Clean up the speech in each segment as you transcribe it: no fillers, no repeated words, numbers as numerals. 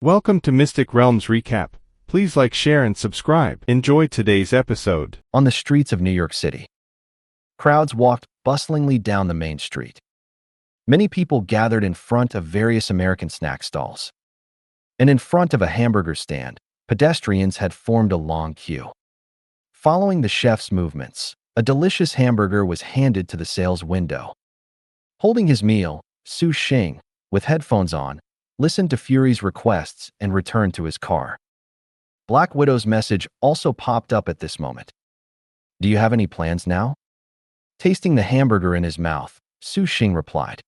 Welcome to Mystic Realms Recap. Please like, share, and subscribe. Enjoy today's episode. On the streets of New York City, crowds walked bustlingly down the main street. Many people gathered in front of various American snack stalls. And in front of a hamburger stand, pedestrians had formed a long queue. Following the chef's movements, a delicious hamburger was handed to the sales window. Holding his meal, Su Xing, with headphones on, listened to Fury's requests and returned to his car. Black Widow's message also popped up at this moment. "Do you have any plans now?" Tasting the hamburger in his mouth, Su Xing replied.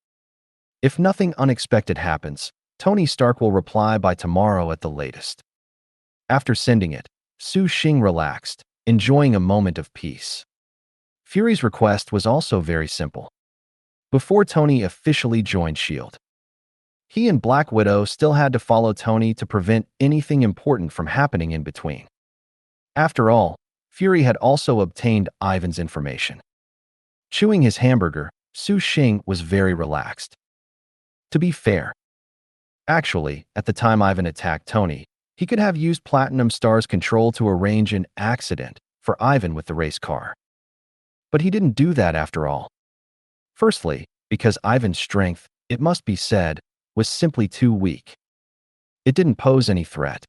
"If nothing unexpected happens, Tony Stark will reply by tomorrow at the latest." After sending it, Su Xing relaxed, enjoying a moment of peace. Fury's request was also very simple. Before Tony officially joined S.H.I.E.L.D., he and Black Widow still had to follow Tony to prevent anything important from happening in between. After all, Fury had also obtained Ivan's information. Chewing his hamburger, Su Xing was very relaxed. To be fair, actually, at the time Ivan attacked Tony, he could have used Platinum Star's control to arrange an accident for Ivan with the race car. But he didn't do that after all. Firstly, because Ivan's strength, it must be said, was simply too weak. It didn't pose any threat.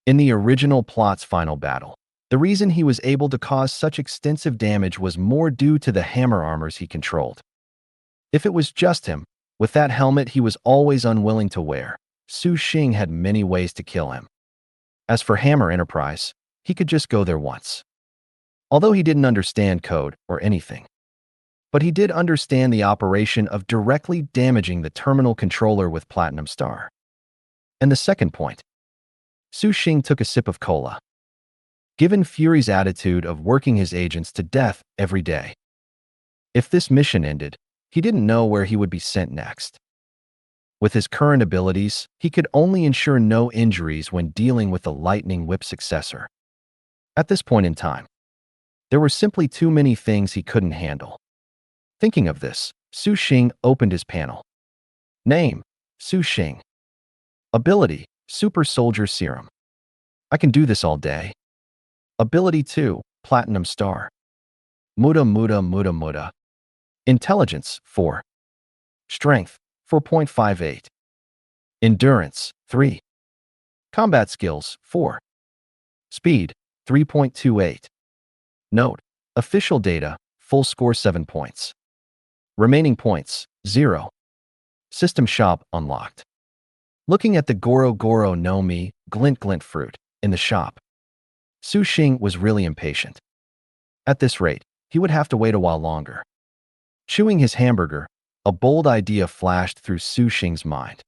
In the original plot's final battle, the reason he was able to cause such extensive damage was more due to the hammer armors he controlled. If it was just him, with that helmet he was always unwilling to wear, Su Xing had many ways to kill him. As for Hammer Enterprise, he could just go there once. Although he didn't understand code or anything, but he did understand the operation of directly damaging the terminal controller with Platinum Star. And the second point, Su Xing took a sip of cola. Given Fury's attitude of working his agents to death every day, if this mission ended, he didn't know where he would be sent next. With his current abilities, he could only ensure no injuries when dealing with the Lightning Whip successor. At this point in time, there were simply too many things he couldn't handle. Thinking of this, Su Xing opened his panel. Name, Su Xing. Ability, Super Soldier Serum. I can do this all day. Ability 2, Platinum Star. Muda Muda Muda Muda. Intelligence, 4. Strength, 4.58. Endurance, 3. Combat skills, 4. Speed, 3.28. Note, official data, full score 7 points. Remaining points, 0. System shop unlocked. Looking at the Goro Goro no Mi, Glint Glint fruit, in the shop, Su Xing was really impatient. At this rate, he would have to wait a while longer. Chewing his hamburger, a bold idea flashed through Su Xing's mind.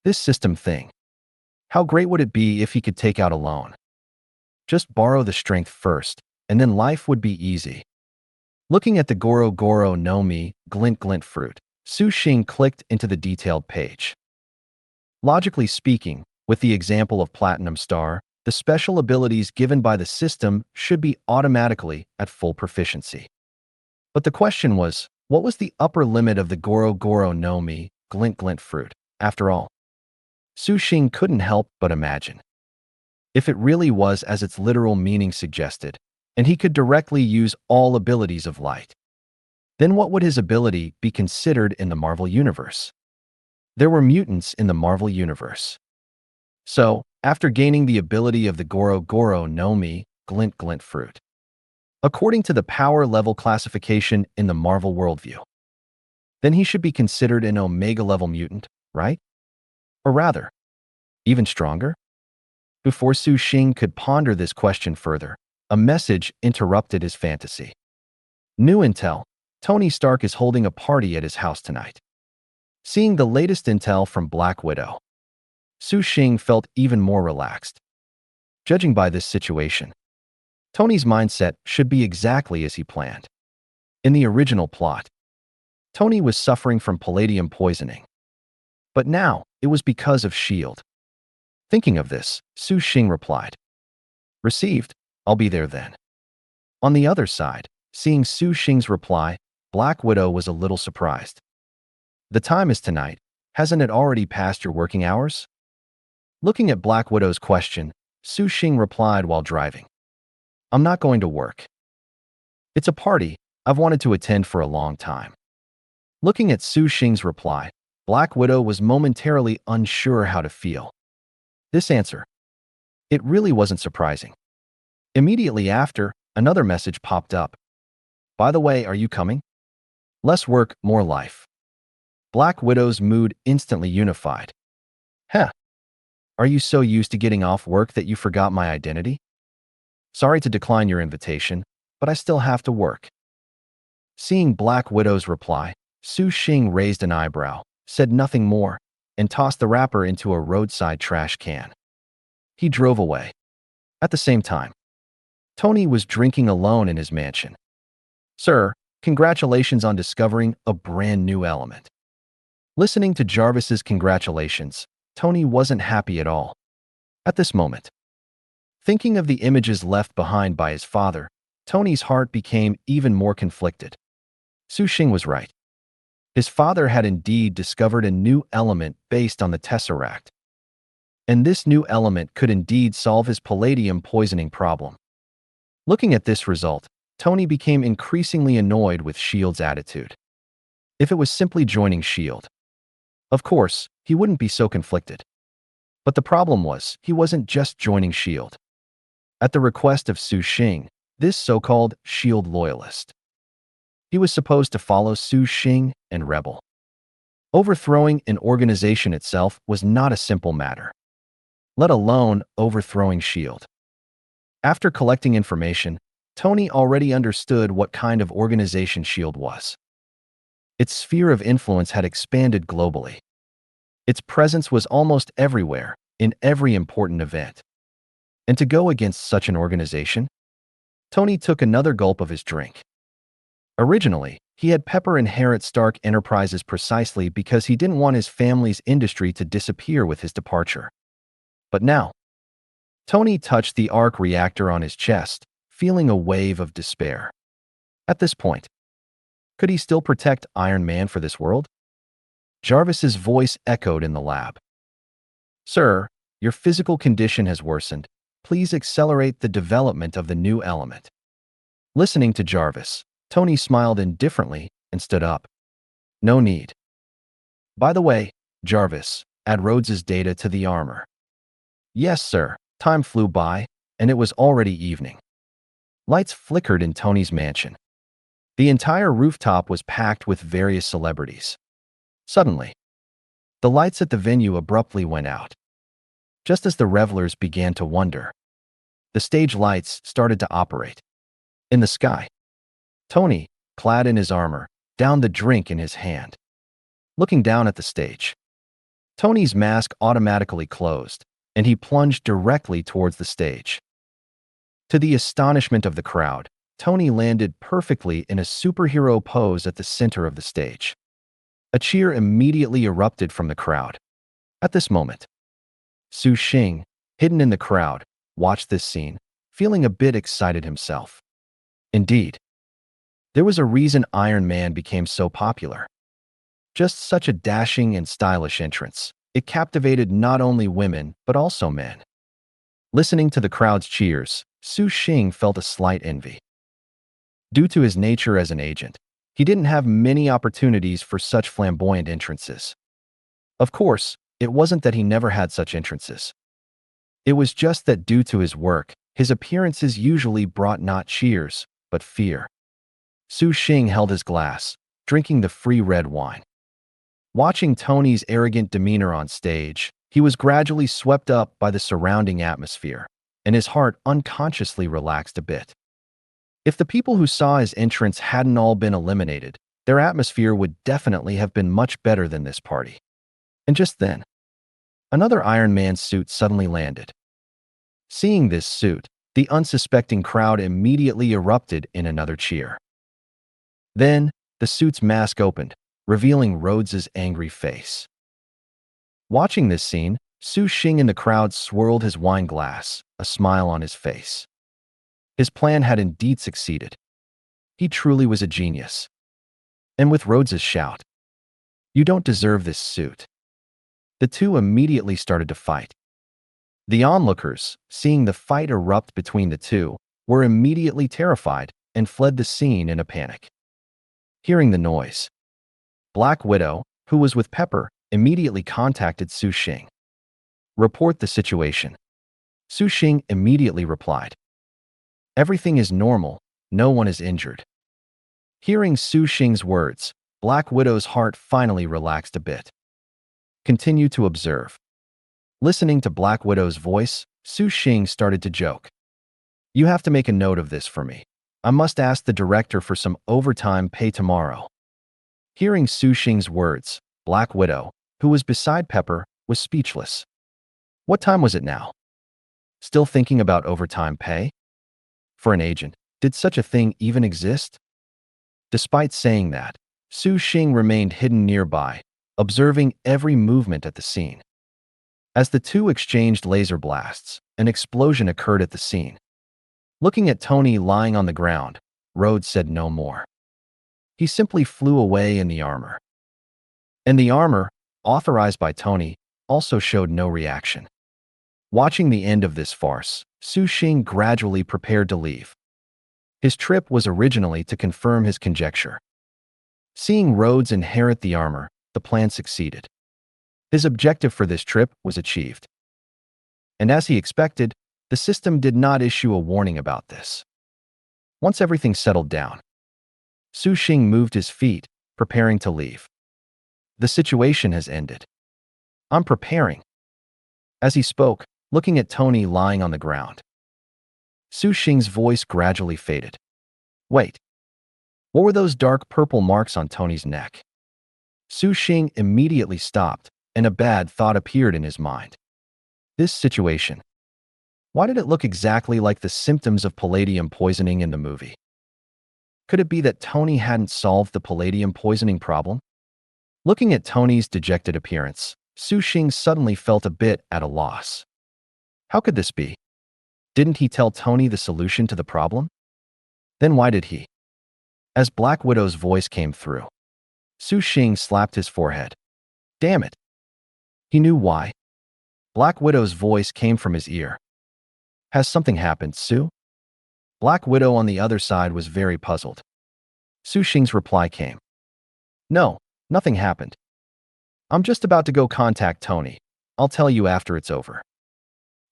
This system thing. How great would it be if he could take out a loan? Just borrow the strength first, and then life would be easy. Looking at the Goro Goro no Mi, Glint Glint fruit, Su Xing clicked into the detailed page. Logically speaking, with the example of Platinum Star, the special abilities given by the system should be automatically at full proficiency. But the question was, what was the upper limit of the Goro Goro no Mi, Glint Glint fruit, after all? Su Xing couldn't help but imagine. If it really was as its literal meaning suggested, and he could directly use all abilities of light, then what would his ability be considered in the Marvel Universe? There were mutants in the Marvel Universe. So, after gaining the ability of the Goro Goro no Mi, Glint Glint fruit, according to the power level classification in the Marvel worldview, then he should be considered an Omega level mutant, right? Or rather, even stronger? Before Su Xing could ponder this question further, a message interrupted his fantasy. New intel, Tony Stark is holding a party at his house tonight. Seeing the latest intel from Black Widow, Su Xing felt even more relaxed. Judging by this situation, Tony's mindset should be exactly as he planned. In the original plot, Tony was suffering from palladium poisoning. But now, it was because of S.H.I.E.L.D. Thinking of this, Su Xing replied, "Received, I'll be there then." On the other side, seeing Su Xing's reply, Black Widow was a little surprised. "The time is tonight. Hasn't it already passed your working hours?" Looking at Black Widow's question, Su Xing replied while driving, "I'm not going to work. It's a party I've wanted to attend for a long time." Looking at Su Xing's reply, Black Widow was momentarily unsure how to feel. This answer, it really wasn't surprising. Immediately after, another message popped up. "By the way, are you coming? Less work, more life." Black Widow's mood instantly unified. "Heh, are you so used to getting off work that you forgot my identity? Sorry to decline your invitation, but I still have to work." Seeing Black Widow's reply, Su Xing raised an eyebrow, said nothing more, and tossed the wrapper into a roadside trash can. He drove away. At the same time, Tony was drinking alone in his mansion. "Sir, congratulations on discovering a brand new element." Listening to Jarvis's congratulations, Tony wasn't happy at all. At this moment, thinking of the images left behind by his father, Tony's heart became even more conflicted. Su Xing was right. His father had indeed discovered a new element based on the Tesseract. And this new element could indeed solve his palladium poisoning problem. Looking at this result, Tony became increasingly annoyed with S.H.I.E.L.D's attitude. If it was simply joining S.H.I.E.L.D., of course, he wouldn't be so conflicted. But the problem was, he wasn't just joining S.H.I.E.L.D. At the request of Su Xing, this so-called S.H.I.E.L.D. loyalist, he was supposed to follow Su Xing and rebel. Overthrowing an organization itself was not a simple matter, let alone overthrowing S.H.I.E.L.D. After collecting information, Tony already understood what kind of organization S.H.I.E.L.D. was. Its sphere of influence had expanded globally. Its presence was almost everywhere, in every important event. And to go against such an organization? Tony took another gulp of his drink. Originally, he had Pepper inherit Stark Enterprises precisely because he didn't want his family's industry to disappear with his departure. But now, Tony touched the arc reactor on his chest, feeling a wave of despair. At this point, could he still protect Iron Man for this world? Jarvis's voice echoed in the lab. "Sir, your physical condition has worsened. Please accelerate the development of the new element." Listening to Jarvis, Tony smiled indifferently and stood up. "No need. By the way, Jarvis, add Rhodes's data to the armor." "Yes, sir." Time flew by, and it was already evening. Lights flickered in Tony's mansion. The entire rooftop was packed with various celebrities. Suddenly, the lights at the venue abruptly went out. Just as the revelers began to wonder, the stage lights started to operate. In the sky, Tony, clad in his armor, downed the drink in his hand. Looking down at the stage, Tony's mask automatically closed, and he plunged directly towards the stage. To the astonishment of the crowd, Tony landed perfectly in a superhero pose at the center of the stage. A cheer immediately erupted from the crowd. At this moment, Su Xing, hidden in the crowd, watched this scene, feeling a bit excited himself. Indeed, there was a reason Iron Man became so popular. Just such a dashing and stylish entrance. It captivated not only women, but also men. Listening to the crowd's cheers, Su Xing felt a slight envy. Due to his nature as an agent, he didn't have many opportunities for such flamboyant entrances. Of course, it wasn't that he never had such entrances. It was just that due to his work, his appearances usually brought not cheers, but fear. Su Xing held his glass, drinking the free red wine. Watching Tony's arrogant demeanor on stage, he was gradually swept up by the surrounding atmosphere, and his heart unconsciously relaxed a bit. If the people who saw his entrance hadn't all been eliminated, their atmosphere would definitely have been much better than this party. And just then, another Iron Man suit suddenly landed. Seeing this suit, the unsuspecting crowd immediately erupted in another cheer. Then, the suit's mask opened, revealing Rhodes's angry face. Watching this scene, Su Xing in the crowd swirled his wine glass, a smile on his face. His plan had indeed succeeded. He truly was a genius. And with Rhodes's shout, "You don't deserve this suit," the two immediately started to fight. The onlookers, seeing the fight erupt between the two, were immediately terrified and fled the scene in a panic. Hearing the noise, Black Widow, who was with Pepper, immediately contacted Su Xing. "Report the situation." Su Xing immediately replied, "Everything is normal, no one is injured." Hearing Su Xing's words, Black Widow's heart finally relaxed a bit. Continue to observe. Listening to Black Widow's voice, Su Xing started to joke. "You have to make a note of this for me. I must ask the director for some overtime pay tomorrow." Hearing Su Xing's words, Black Widow, who was beside Pepper, was speechless. What time was it now? Still thinking about overtime pay? For an agent, did such a thing even exist? Despite saying that, Su Xing remained hidden nearby, observing every movement at the scene. As the two exchanged laser blasts, an explosion occurred at the scene. Looking at Tony lying on the ground, Rhodes said no more. He simply flew away in the armor. And the armor, authorized by Tony, also showed no reaction. Watching the end of this farce, Su Xing gradually prepared to leave. His trip was originally to confirm his conjecture. Seeing Rhodes inherit the armor, the plan succeeded. His objective for this trip was achieved. And as he expected, the system did not issue a warning about this. Once everything settled down, Su Xing moved his feet, preparing to leave. "The situation has ended. I'm preparing." As he spoke, looking at Tony lying on the ground, Su Xing's voice gradually faded. "Wait. What were those dark purple marks on Tony's neck?" Su Xing immediately stopped, and a bad thought appeared in his mind. This situation. Why did it look exactly like the symptoms of palladium poisoning in the movie? Could it be that Tony hadn't solved the palladium poisoning problem? Looking at Tony's dejected appearance, Su Xing suddenly felt a bit at a loss. How could this be? Didn't he tell Tony the solution to the problem? Then why did he? As Black Widow's voice came through, Su Xing slapped his forehead. Damn it! He knew why. Black Widow's voice came from his ear. "Has something happened, Su?" Black Widow on the other side was very puzzled. Su Xing's reply came. "No, nothing happened. I'm just about to go contact Tony. I'll tell you after it's over."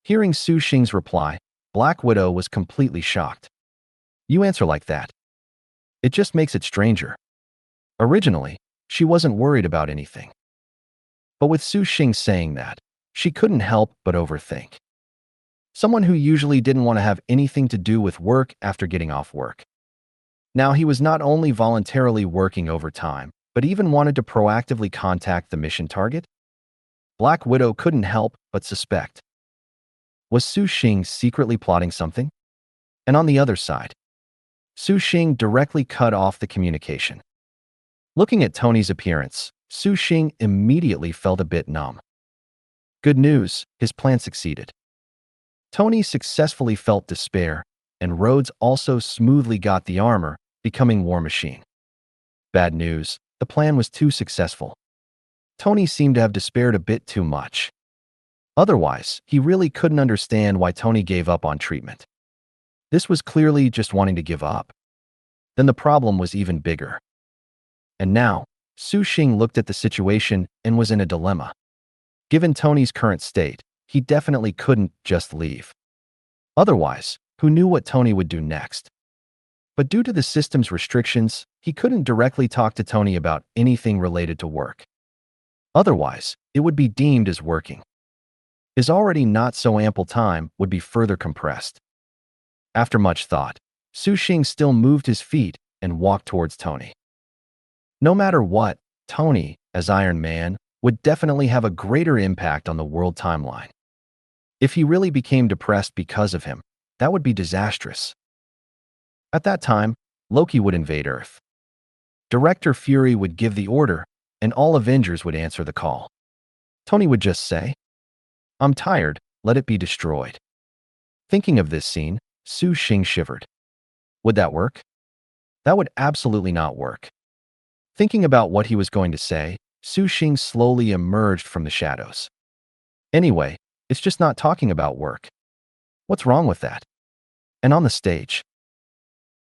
Hearing Su Xing's reply, Black Widow was completely shocked. "You answer like that. It just makes it stranger." Originally, she wasn't worried about anything. But with Su Xing saying that, she couldn't help but overthink. Someone who usually didn't want to have anything to do with work after getting off work. Now he was not only voluntarily working overtime, but even wanted to proactively contact the mission target? Black Widow couldn't help but suspect. Was Su Xing secretly plotting something? And on the other side, Su Xing directly cut off the communication. Looking at Tony's appearance, Su Xing immediately felt a bit numb. Good news, his plan succeeded. Tony successfully felt despair, and Rhodes also smoothly got the armor, becoming War Machine. Bad news, the plan was too successful. Tony seemed to have despaired a bit too much. Otherwise, he really couldn't understand why Tony gave up on treatment. This was clearly just wanting to give up. Then the problem was even bigger. And now, Su Xing looked at the situation and was in a dilemma. Given Tony's current state, he definitely couldn't just leave. Otherwise, who knew what Tony would do next? But due to the system's restrictions, he couldn't directly talk to Tony about anything related to work. Otherwise, it would be deemed as working. His already not so ample time would be further compressed. After much thought, Su Xing still moved his feet and walked towards Tony. No matter what, Tony, as Iron Man, would definitely have a greater impact on the world timeline. If he really became depressed because of him, that would be disastrous. At that time, Loki would invade Earth. Director Fury would give the order, and all Avengers would answer the call. Tony would just say, "I'm tired, let it be destroyed." Thinking of this scene, Su Xing shivered. Would that work? That would absolutely not work. Thinking about what he was going to say, Su Xing slowly emerged from the shadows. Anyway, It's just not talking about work. What's wrong with that? And on the stage,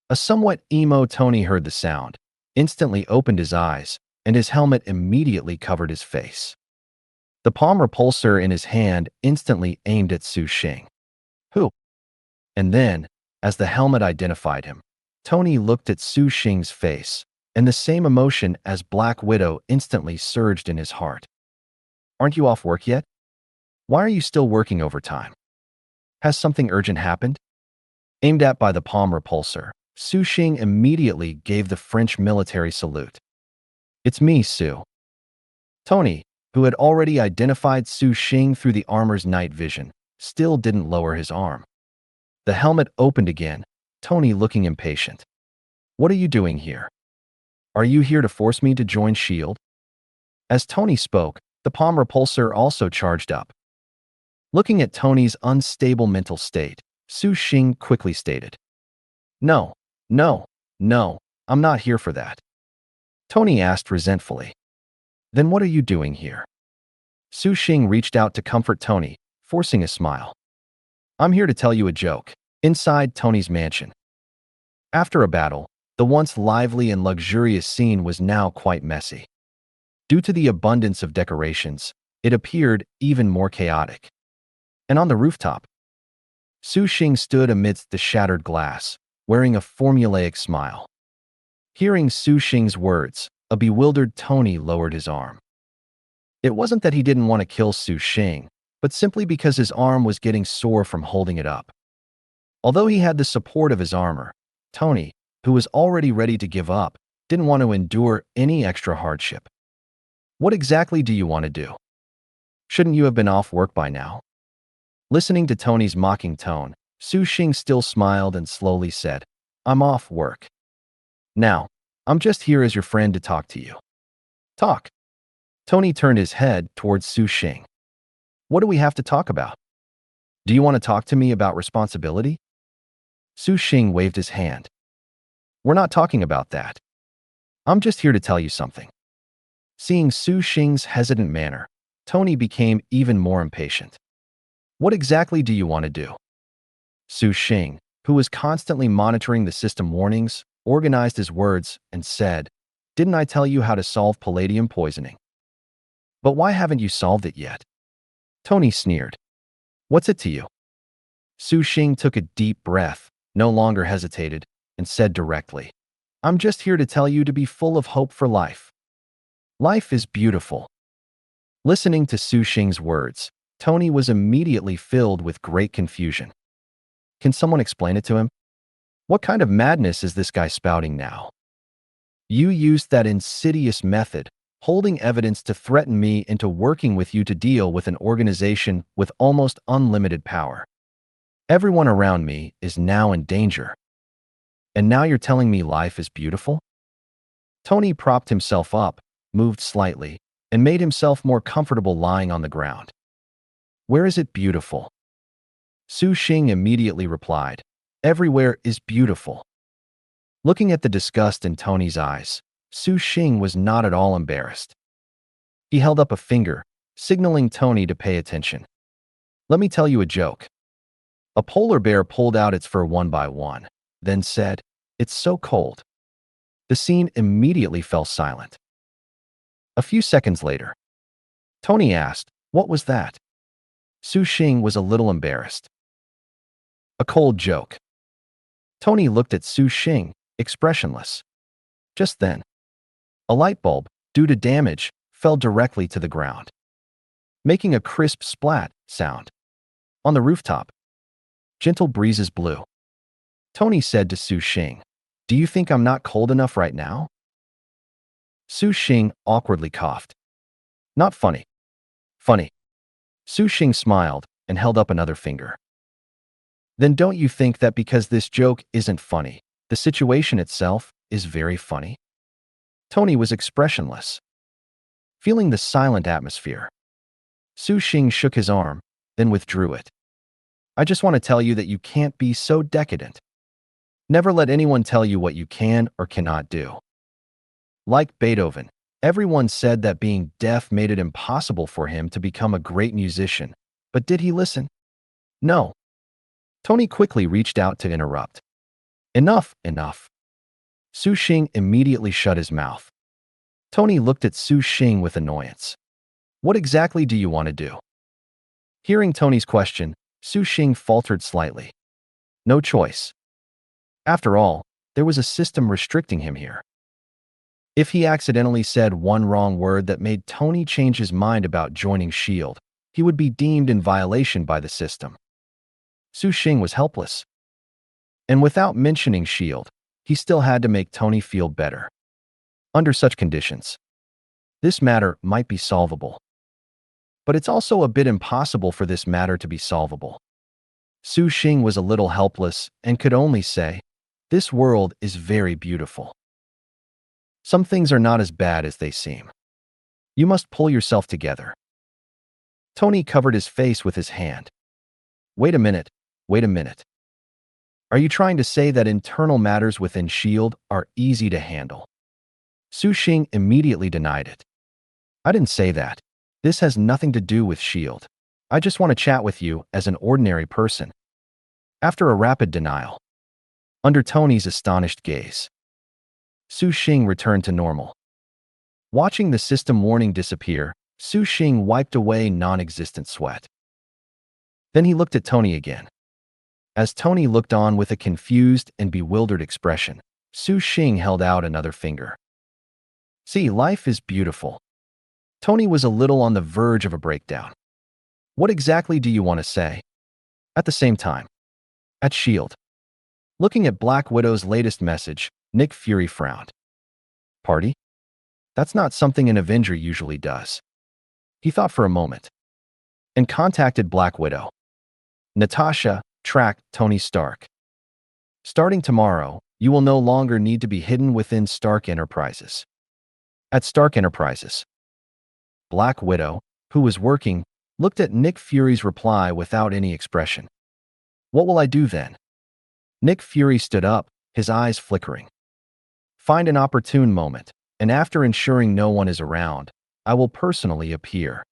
a somewhat emo Tony heard the sound, instantly opened his eyes, and his helmet immediately covered his face. The palm repulsor in his hand instantly aimed at Su Xing. Who? And then, as the helmet identified him, Tony looked at Su Xing's face, and the same emotion as Black Widow instantly surged in his heart. Aren't you off work yet? Why are you still working overtime? Has something urgent happened? Aimed at by the palm repulsor, Su Xing immediately gave the French military salute. It's me, Su. Tony, who had already identified Su Xing through the armor's night vision, still didn't lower his arm. The helmet opened again, Tony looking impatient. What are you doing here? Are you here to force me to join S.H.I.E.L.D? As Tony spoke, the palm repulsor also charged up. Looking at Tony's unstable mental state, Su Xing quickly stated, No, no, no, I'm not here for that. Tony asked resentfully, Then what are you doing here? Su Xing reached out to comfort Tony, forcing a smile. I'm here to tell you a joke. Inside Tony's mansion. After a battle, the once lively and luxurious scene was now quite messy. Due to the abundance of decorations, it appeared even more chaotic. And on the rooftop, Su Xing stood amidst the shattered glass, wearing a formulaic smile. Hearing Su Xing's words, a bewildered Tony lowered his arm. It wasn't that he didn't want to kill Su Xing, but simply because his arm was getting sore from holding it up. Although he had the support of his armor, Tony, who was already ready to give up, didn't want to endure any extra hardship. What exactly do you want to do? Shouldn't you have been off work by now? Listening to Tony's mocking tone, Su Xing still smiled and slowly said, I'm off work. Now, I'm just here as your friend to talk to you. Talk. Tony turned his head towards Su Xing. What do we have to talk about? Do you want to talk to me about responsibility? Su Xing waved his hand. We're not talking about that. I'm just here to tell you something. Seeing Su Xing's hesitant manner, Tony became even more impatient. What exactly do you want to do? Su Xing, who was constantly monitoring the system warnings, organized his words and said, Didn't I tell you how to solve palladium poisoning? But why haven't you solved it yet? Tony sneered. What's it to you? Su Xing took a deep breath, no longer hesitated, and said directly, I'm just here to tell you to be full of hope for life. Life is beautiful. Listening to Su Xing's words, Tony was immediately filled with great confusion. Can someone explain it to him? What kind of madness is this guy spouting now? You used that insidious method, holding evidence to threaten me into working with you to deal with an organization with almost unlimited power. Everyone around me is now in danger. And now you're telling me life is beautiful? Tony propped himself up, moved slightly, and made himself more comfortable lying on the ground. Where is it beautiful? Su Xing immediately replied, Everywhere is beautiful. Looking at the disgust in Tony's eyes, Su Xing was not at all embarrassed. He held up a finger, signaling Tony to pay attention. Let me tell you a joke. A polar bear pulled out its fur one by one, then said, It's so cold. The scene immediately fell silent. A few seconds later, Tony asked, What was that? Su Xing was a little embarrassed. A cold joke. Tony looked at Su Xing, expressionless. Just then, a light bulb, due to damage, fell directly to the ground, making a crisp splat sound. On the rooftop, gentle breezes blew. Tony said to Su Xing, Do you think I'm not cold enough right now? Su Xing awkwardly coughed. Not funny. Funny. Su Xing smiled and held up another finger. Then don't you think that because this joke isn't funny, the situation itself is very funny? Tony was expressionless. Feeling the silent atmosphere, Su Xing shook his arm, then withdrew it. I just want to tell you that you can't be so decadent. Never let anyone tell you what you can or cannot do. Like Beethoven, everyone said that being deaf made it impossible for him to become a great musician, But did he listen? No. Tony quickly reached out to interrupt. Enough, enough. Su Xing immediately shut his mouth. Tony looked at Su Xing with annoyance. What exactly do you want to do? Hearing Tony's question, Su Xing faltered slightly. No choice. After all, there was a system restricting him here. If he accidentally said one wrong word that made Tony change his mind about joining S.H.I.E.L.D, he would be deemed in violation by the system. Su Xing was helpless. And without mentioning S.H.I.E.L.D, he still had to make Tony feel better. Under such conditions, this matter might be solvable. But it's also a bit impossible for this matter to be solvable. Su Xing was a little helpless and could only say, "This world is very beautiful. Some things are not as bad as they seem. You must pull yourself together." Tony covered his face with his hand. Wait a minute. Are you trying to say that internal matters within S.H.I.E.L.D are easy to handle? Su Xing immediately denied it. I didn't say that. This has nothing to do with S.H.I.E.L.D. I just want to chat with you as an ordinary person. After a rapid denial, under Tony's astonished gaze, Su Xing returned to normal. Watching the system warning disappear, Su Xing wiped away non-existent sweat. Then he looked at Tony again. As Tony looked on with a confused and bewildered expression, Su Xing held out another finger. See, life is beautiful. Tony was a little on the verge of a breakdown. What exactly do you want to say? At the same time, at S.H.I.E.L.D. Looking at Black Widow's latest message, Nick Fury frowned. Party? That's not something an Avenger usually does. He thought for a moment and contacted Black Widow. Natasha, track Tony Stark. Starting tomorrow, you will no longer need to be hidden within Stark Enterprises. At Stark Enterprises. Black Widow, who was working, looked at Nick Fury's reply without any expression. What will I do then? Nick Fury stood up, his eyes flickering. Find an opportune moment, and after ensuring no one is around, I will personally appear.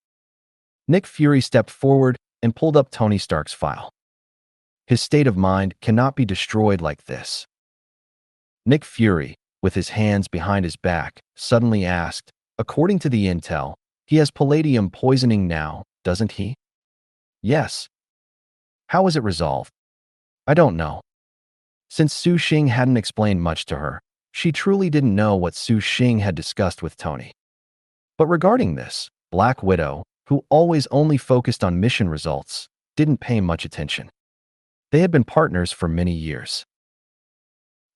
Nick Fury stepped forward and pulled up Tony Stark's file. His state of mind cannot be destroyed like this. Nick Fury, with his hands behind his back, suddenly asked, according to the intel, he has palladium poisoning now, doesn't he? Yes. How is it resolved? I don't know. Since Su Xing hadn't explained much to her, she truly didn't know what Su Xing had discussed with Tony. But regarding this, Black Widow, who always only focused on mission results, didn't pay much attention. They had been partners for many years.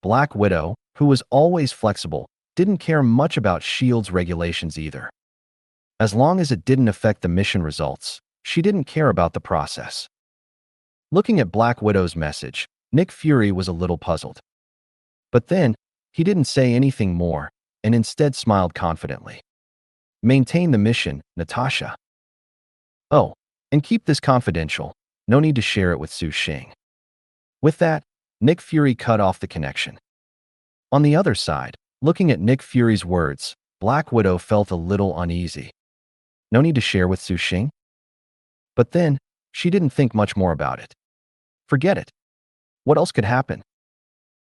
Black Widow, who was always flexible, didn't care much about S.H.I.E.L.D's regulations either. As long as it didn't affect the mission results, she didn't care about the process. Looking at Black Widow's message, Nick Fury was a little puzzled. But then, he didn't say anything more, and instead smiled confidently. Maintain the mission, Natasha. Oh, and keep this confidential. No need to share it with Su Xing. With that, Nick Fury cut off the connection. On the other side, looking at Nick Fury's words, Black Widow felt a little uneasy. No need to share with Su Xing? But then, she didn't think much more about it. Forget it. What else could happen?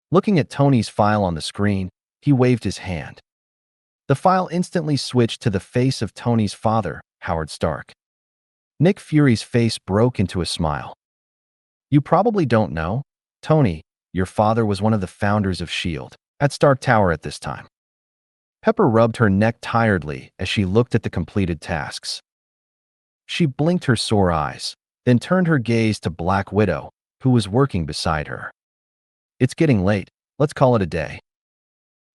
Looking at Tony's file on the screen, he waved his hand. The file instantly switched to the face of Tony's father, Howard Stark. Nick Fury's face broke into a smile. You probably don't know, Tony, your father was one of the founders of S.H.I.E.L.D. at Stark Tower at this time. Pepper rubbed her neck tiredly as she looked at the completed tasks. She blinked her sore eyes, then turned her gaze to Black Widow, who was working beside her. It's getting late, let's call it a day.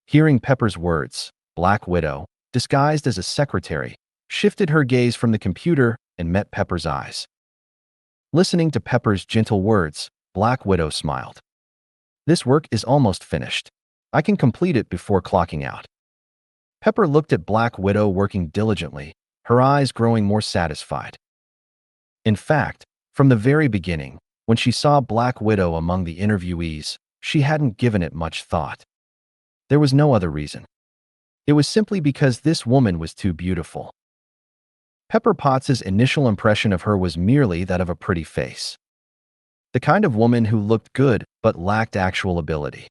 Hearing Pepper's words, Black Widow, disguised as a secretary, shifted her gaze from the computer and met Pepper's eyes. Listening to Pepper's gentle words, Black Widow smiled. This work is almost finished. I can complete it before clocking out. Pepper looked at Black Widow working diligently, her eyes growing more satisfied. In fact, from the very beginning, when she saw Black Widow among the interviewees, she hadn't given it much thought. There was no other reason. It was simply because this woman was too beautiful. Pepper Potts' initial impression of her was merely that of a pretty face. The kind of woman who looked good but lacked actual ability.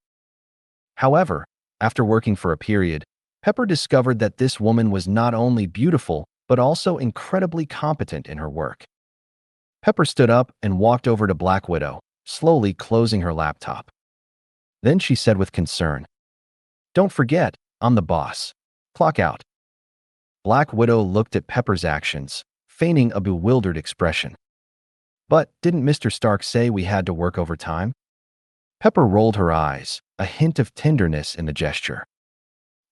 However, after working for a period, Pepper discovered that this woman was not only beautiful but also incredibly competent in her work. Pepper stood up and walked over to Black Widow, slowly closing her laptop. Then she said with concern, "Don't forget, I'm the boss. Clock out." Black Widow looked at Pepper's actions, feigning a bewildered expression. "But didn't Mr. Stark say we had to work overtime?" Pepper rolled her eyes, a hint of tenderness in the gesture.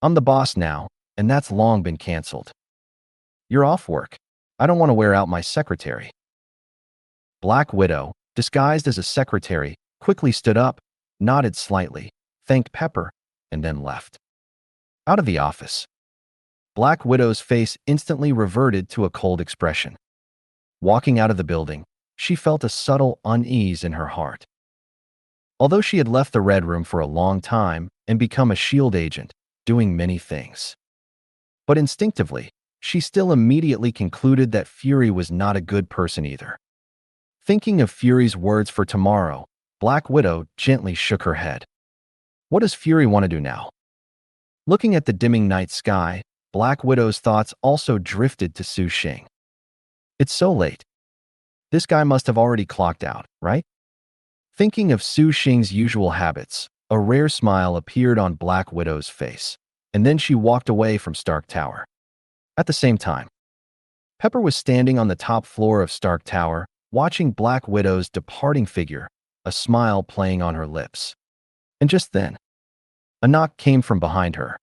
"I'm the boss now, and that's long been canceled. You're off work. I don't want to wear out my secretary." Black Widow, disguised as a secretary, quickly stood up, nodded slightly, thanked Pepper, and then left. Out of the office. Black Widow's face instantly reverted to a cold expression. Walking out of the building, she felt a subtle unease in her heart. Although she had left the Red Room for a long time and become a S.H.I.E.L.D. agent, doing many things. But instinctively, she still immediately concluded that Fury was not a good person either. Thinking of Fury's words for tomorrow, Black Widow gently shook her head. What does Fury want to do now? Looking at the dimming night sky, Black Widow's thoughts also drifted to Su Xing. It's so late. This guy must have already clocked out, right? Thinking of Su Xing's usual habits, a rare smile appeared on Black Widow's face, and then she walked away from Stark Tower. At the same time, Pepper was standing on the top floor of Stark Tower, watching Black Widow's departing figure, a smile playing on her lips. And just then, a knock came from behind her.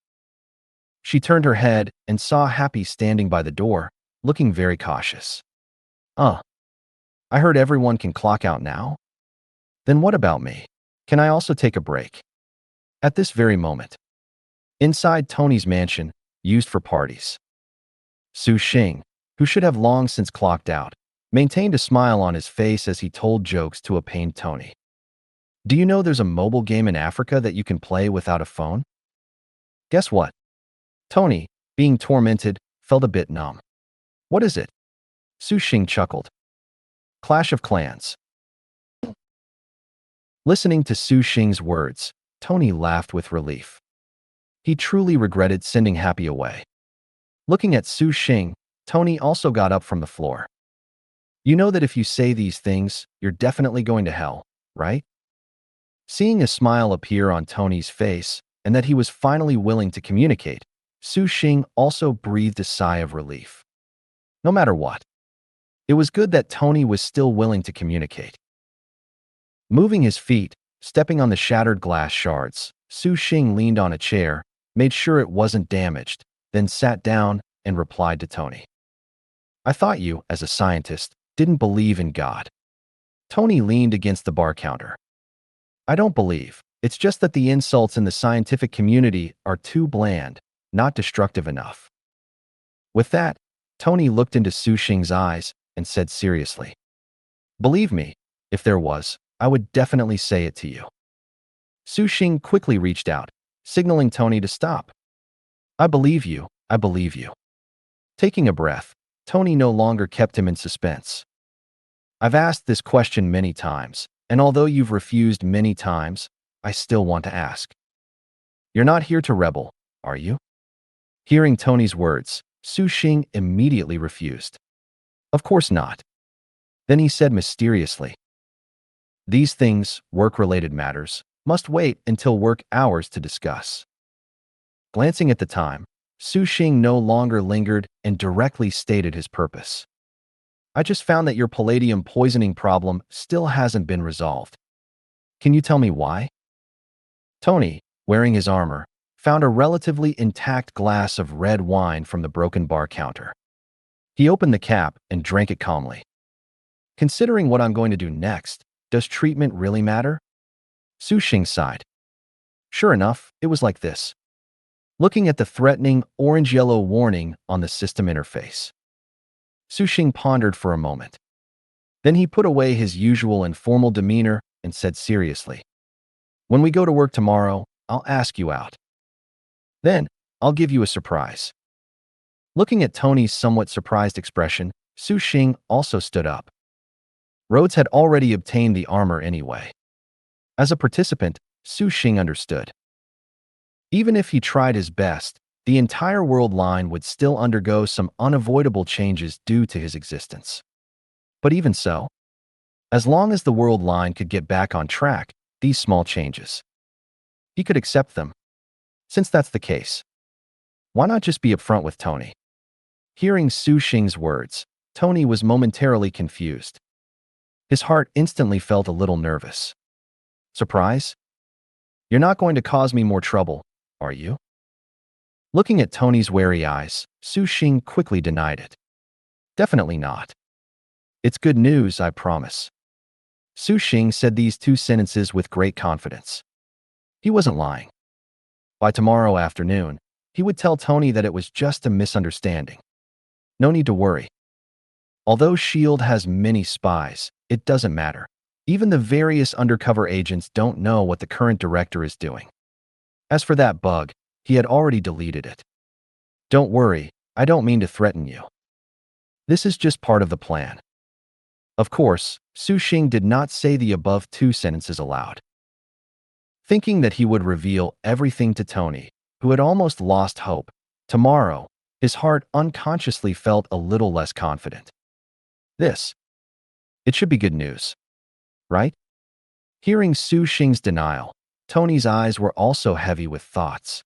She turned her head and saw Happy standing by the door, looking very cautious. I heard everyone can clock out now? Then what about me? Can I also take a break?" At this very moment, inside Tony's mansion, used for parties, Su Xing, who should have long since clocked out, maintained a smile on his face as he told jokes to a pained Tony. "Do you know there's a mobile game in Africa that you can play without a phone?" Guess what? Tony, being tormented, felt a bit numb. "What is it?" Su Xing chuckled. "Clash of Clans." Listening to Su Xing's words, Tony laughed with relief. He truly regretted sending Happy away. Looking at Su Xing, Tony also got up from the floor. "You know that if you say these things, you're definitely going to hell, right?" Seeing a smile appear on Tony's face and that he was finally willing to communicate, Su Xing also breathed a sigh of relief. No matter what, it was good that Tony was still willing to communicate. Moving his feet, stepping on the shattered glass shards, Su Xing leaned on a chair, made sure it wasn't damaged, then sat down and replied to Tony. "I thought you, as a scientist, didn't believe in God." Tony leaned against the bar counter. "I don't believe. It's just that the insults in the scientific community are too bland, not destructive enough." With that, Tony looked into Su Xing's eyes and said seriously, "Believe me, if there was, I would definitely say it to you." Su Xing quickly reached out, signaling Tony to stop. "I believe you, I believe you." Taking a breath, Tony no longer kept him in suspense. "I've asked this question many times, and although you've refused many times, I still want to ask. You're not here to rebel, are you?" Hearing Tony's words, Su Xing immediately refused. "Of course not." Then he said mysteriously, "These things, work-related matters, must wait until work hours to discuss." Glancing at the time, Su Xing no longer lingered and directly stated his purpose. "I just found that your palladium poisoning problem still hasn't been resolved. Can you tell me why?" Tony, wearing his armor, found a relatively intact glass of red wine from the broken bar counter. He opened the cap and drank it calmly. "Considering what I'm going to do next, does treatment really matter?" Su Xing sighed. Sure enough, it was like this. Looking at the threatening orange-yellow warning on the system interface, Su Xing pondered for a moment. Then he put away his usual informal demeanor and said seriously, "When we go to work tomorrow, I'll ask you out. Then, I'll give you a surprise." Looking at Tony's somewhat surprised expression, Su Xing also stood up. Rhodes had already obtained the armor anyway. As a participant, Su Xing understood. Even if he tried his best, the entire world line would still undergo some unavoidable changes due to his existence. But even so, as long as the world line could get back on track, these small changes, he could accept them. Since that's the case, why not just be upfront with Tony? Hearing Su Xing's words, Tony was momentarily confused. His heart instantly felt a little nervous. Surprise? You're not going to cause me more trouble, are you? Looking at Tony's wary eyes, Su Xing quickly denied it. Definitely not. It's good news, I promise. Su Xing said these two sentences with great confidence. He wasn't lying. By tomorrow afternoon, he would tell Tony that it was just a misunderstanding. No need to worry. Although S.H.I.E.L.D. has many spies, it doesn't matter. Even the various undercover agents don't know what the current director is doing. As for that bug, he had already deleted it. Don't worry, I don't mean to threaten you. This is just part of the plan. Of course, Su Xing did not say the above two sentences aloud. Thinking that he would reveal everything to Tony, who had almost lost hope, tomorrow, his heart unconsciously felt a little less confident. It should be good news, right? Hearing Su Xing's denial, Tony's eyes were also heavy with thoughts.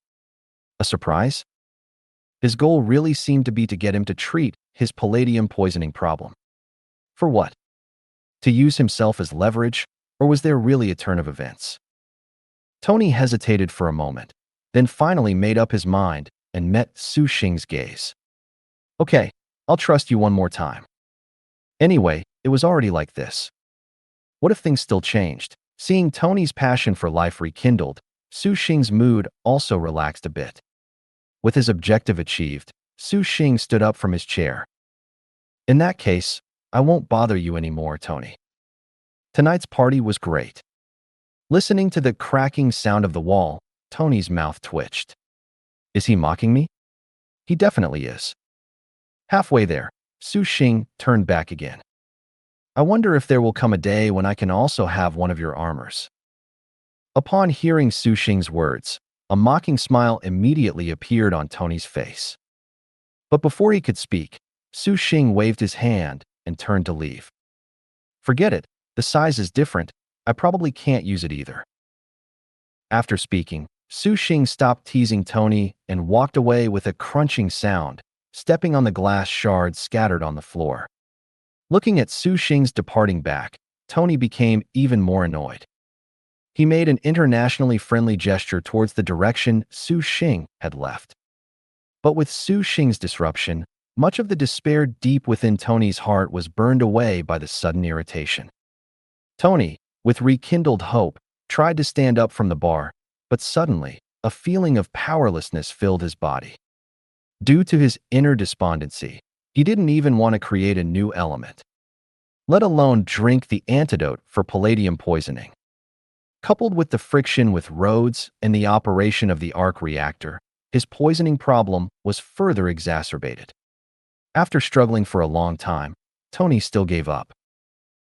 A surprise? His goal really seemed to be to get him to treat his palladium poisoning problem. For what? To use himself as leverage, or was there really a turn of events? Tony hesitated for a moment, then finally made up his mind and met Su Xing's gaze. Okay, I'll trust you one more time. Anyway, it was already like this. What if things still changed? Seeing Tony's passion for life rekindled, Su Xing's mood also relaxed a bit. With his objective achieved, Su Xing stood up from his chair. In that case, I won't bother you anymore, Tony. Tonight's party was great. Listening to the cracking sound of the wall, Tony's mouth twitched. Is he mocking me? He definitely is. Halfway there, Su Xing turned back again. I wonder if there will come a day when I can also have one of your armors. Upon hearing Su Xing's words, a mocking smile immediately appeared on Tony's face. But before he could speak, Su Xing waved his hand and turned to leave. Forget it, the size is different, I probably can't use it either. After speaking, Su Xing stopped teasing Tony and walked away with a crunching sound, stepping on the glass shards scattered on the floor. Looking at Su Xing's departing back, Tony became even more annoyed. He made an internationally friendly gesture towards the direction Su Xing had left. But with Su Xing's disruption, much of the despair deep within Tony's heart was burned away by the sudden irritation. Tony, with rekindled hope, tried to stand up from the bar, but suddenly, a feeling of powerlessness filled his body. Due to his inner despondency, he didn't even want to create a new element, let alone drink the antidote for palladium poisoning. Coupled with the friction with Rhodes and the operation of the arc reactor, his poisoning problem was further exacerbated. After struggling for a long time, Tony still gave up.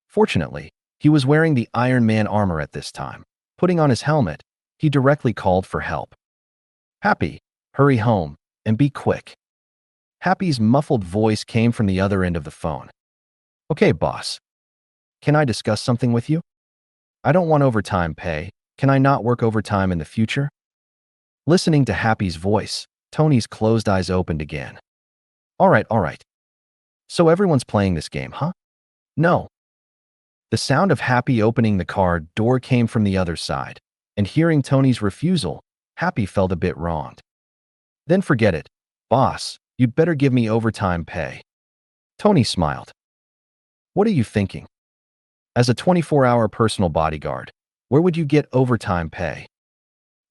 Fortunately, he was wearing the Iron Man armor at this time. Putting on his helmet, he directly called for help. Happy, hurry home, and be quick. Happy's muffled voice came from the other end of the phone. Okay, boss. Can I discuss something with you? I don't want overtime pay. Can I not work overtime in the future? Listening to Happy's voice, Tony's closed eyes opened again. All right. So everyone's playing this game, huh? No. The sound of Happy opening the car door came from the other side, and hearing Tony's refusal, Happy felt a bit wronged. Then forget it, boss, you'd better give me overtime pay. Tony smiled. What are you thinking? As a 24-hour personal bodyguard, where would you get overtime pay?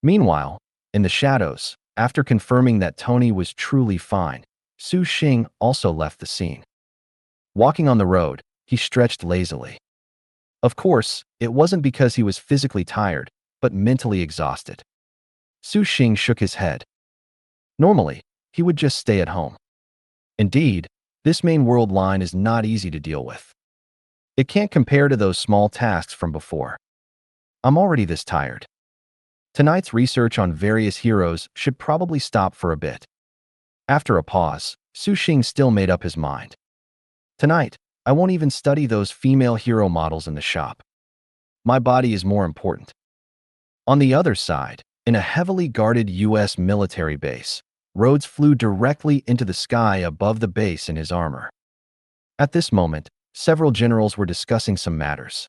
Meanwhile, in the shadows, after confirming that Tony was truly fine, Su Xing also left the scene. Walking on the road, he stretched lazily. Of course, it wasn't because he was physically tired, but mentally exhausted. Su Xing shook his head. Normally, he would just stay at home. Indeed, this main world line is not easy to deal with. It can't compare to those small tasks from before. I'm already this tired. Tonight's research on various heroes should probably stop for a bit. After a pause, Su Xing still made up his mind. Tonight, I won't even study those female hero models in the shop. My body is more important. On the other side, in a heavily guarded U.S. military base, Rhodes flew directly into the sky above the base in his armor. At this moment, several generals were discussing some matters.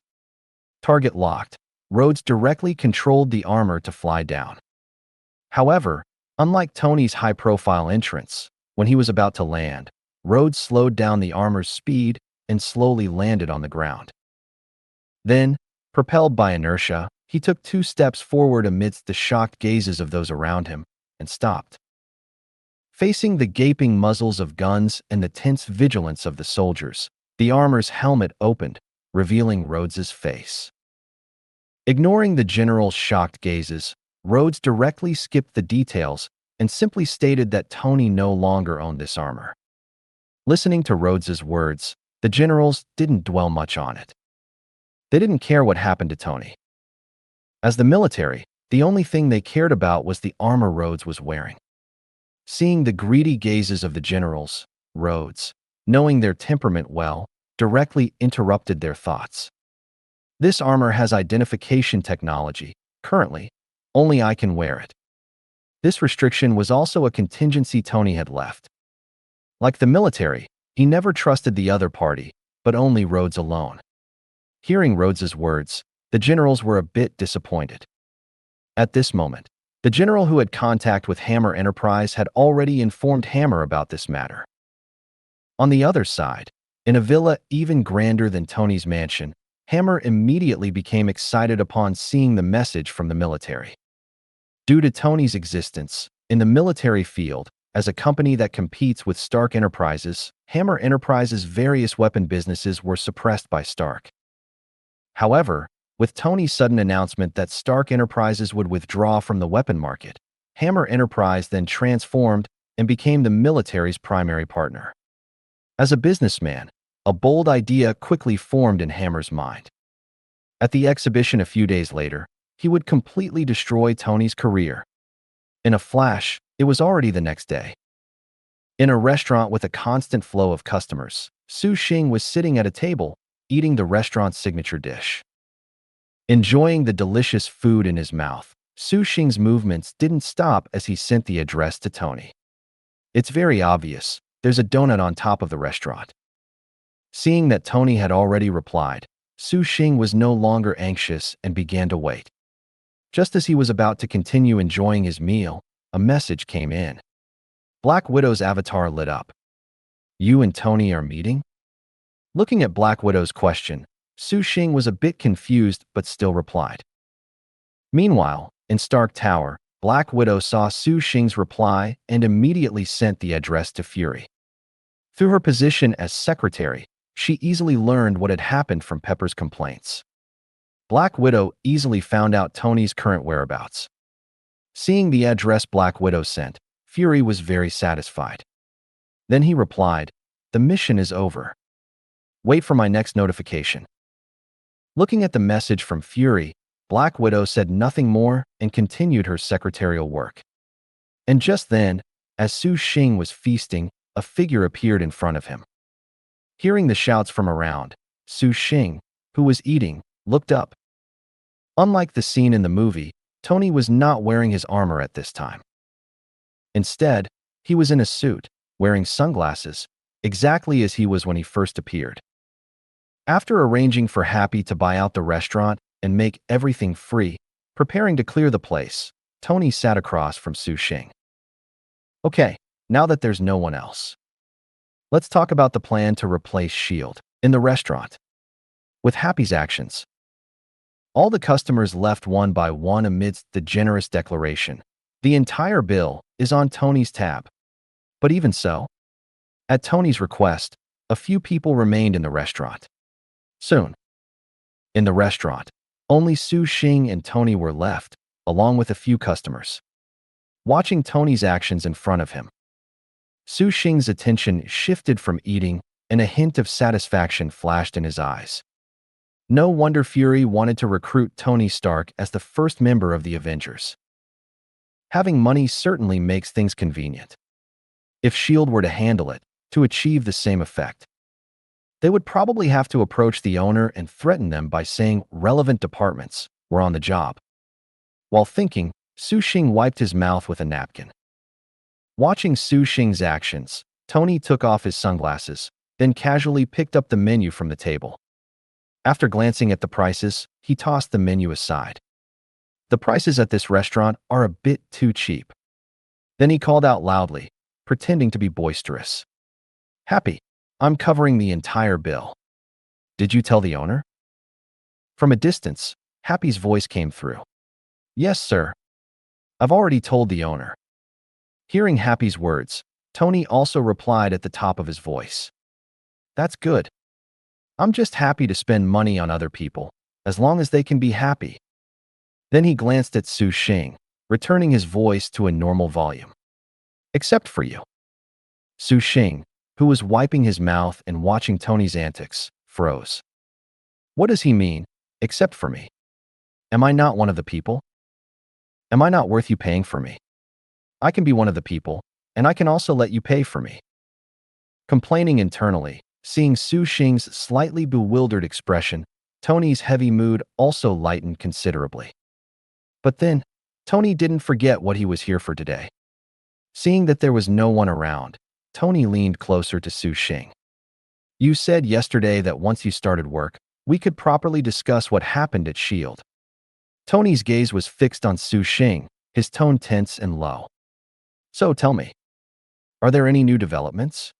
Target locked, Rhodes directly controlled the armor to fly down. However, unlike Tony's high-profile entrance, when he was about to land, Rhodes slowed down the armor's speed and slowly landed on the ground. Then, propelled by inertia, he took 2 steps forward amidst the shocked gazes of those around him and stopped. Facing the gaping muzzles of guns and the tense vigilance of the soldiers, the armor's helmet opened, revealing Rhodes's face. Ignoring the general's shocked gazes, Rhodes directly skipped the details and simply stated that Tony no longer owned this armor. Listening to Rhodes's words, the generals didn't dwell much on it. They didn't care what happened to Tony. As the military, the only thing they cared about was the armor Rhodes was wearing. Seeing the greedy gazes of the generals, Rhodes, knowing their temperament well, directly interrupted their thoughts. This armor has identification technology. Currently, only I can wear it. This restriction was also a contingency Tony had left. Like the military, he never trusted the other party, but only Rhodes alone. Hearing Rhodes's words, the generals were a bit disappointed. At this moment, the general who had contact with Hammer Enterprise had already informed Hammer about this matter. On the other side, in a villa even grander than Tony's mansion, Hammer immediately became excited upon seeing the message from the military. Due to Tony's existence, in the military field, as a company that competes with Stark Enterprises, Hammer Enterprises' various weapon businesses were suppressed by Stark. However, with Tony's sudden announcement that Stark Enterprises would withdraw from the weapon market, Hammer Enterprise then transformed and became the military's primary partner. As a businessman, a bold idea quickly formed in Hammer's mind. At the exhibition a few days later, he would completely destroy Tony's career. In a flash, it was already the next day. In a restaurant with a constant flow of customers, Su Xing was sitting at a table, eating the restaurant's signature dish. Enjoying the delicious food in his mouth, Su Xing's movements didn't stop as he sent the address to Tony. It's very obvious, there's a donut on top of the restaurant. Seeing that Tony had already replied, Su Xing was no longer anxious and began to wait. Just as he was about to continue enjoying his meal, a message came in. Black Widow's avatar lit up. You and Tony are meeting? Looking at Black Widow's question, Su Xing was a bit confused but still replied. Meanwhile, in Stark Tower, Black Widow saw Su Xing's reply and immediately sent the address to Fury. Through her position as secretary, she easily learned what had happened from Pepper's complaints. Black Widow easily found out Tony's current whereabouts. Seeing the address Black Widow sent, Fury was very satisfied. Then he replied, "The mission is over. Wait for my next notification." Looking at the message from Fury, Black Widow said nothing more and continued her secretarial work. And just then, as Su Xing was feasting, a figure appeared in front of him. Hearing the shouts from around, Su Xing, who was eating, looked up. Unlike the scene in the movie, Tony was not wearing his armor at this time. Instead, he was in a suit, wearing sunglasses, exactly as he was when he first appeared. After arranging for Happy to buy out the restaurant and make everything free, preparing to clear the place, Tony sat across from Su Xing. Okay, now that there's no one else, let's talk about the plan to replace S.H.I.E.L.D. in the restaurant. With Happy's actions, all the customers left one by one amidst the generous declaration. The entire bill is on Tony's tab. But even so, at Tony's request, a few people remained in the restaurant. Soon, in the restaurant, only Su Xing and Tony were left, along with a few customers. Watching Tony's actions in front of him, Su Xing's attention shifted from eating, and a hint of satisfaction flashed in his eyes. No wonder Fury wanted to recruit Tony Stark as the first member of the Avengers. Having money certainly makes things convenient. If S.H.I.E.L.D. were to handle it, to achieve the same effect, they would probably have to approach the owner and threaten them by saying relevant departments were on the job. While thinking, Su Xing wiped his mouth with a napkin. Watching Su Xing's actions, Tony took off his sunglasses, then casually picked up the menu from the table. After glancing at the prices, he tossed the menu aside. The prices at this restaurant are a bit too cheap. Then he called out loudly, pretending to be boisterous. "Happy, I'm covering the entire bill. Did you tell the owner?" From a distance, Happy's voice came through. "Yes, sir. I've already told the owner." Hearing Happy's words, Tony also replied at the top of his voice. "That's good. I'm just happy to spend money on other people, as long as they can be happy." Then he glanced at Su Xing, returning his voice to a normal volume. "Except for you." Su Xing, who was wiping his mouth and watching Tony's antics, froze. What does he mean, except for me? Am I not one of the people? Am I not worth you paying for me? I can be one of the people, and I can also let you pay for me. Complaining internally, seeing Su Xing's slightly bewildered expression, Tony's heavy mood also lightened considerably. But then, Tony didn't forget what he was here for today. Seeing that there was no one around, Tony leaned closer to Su Xing. "You said yesterday that once you started work, we could properly discuss what happened at S.H.I.E.L.D. Tony's gaze was fixed on Su Xing, his tone tense and low. "So tell me, are there any new developments?"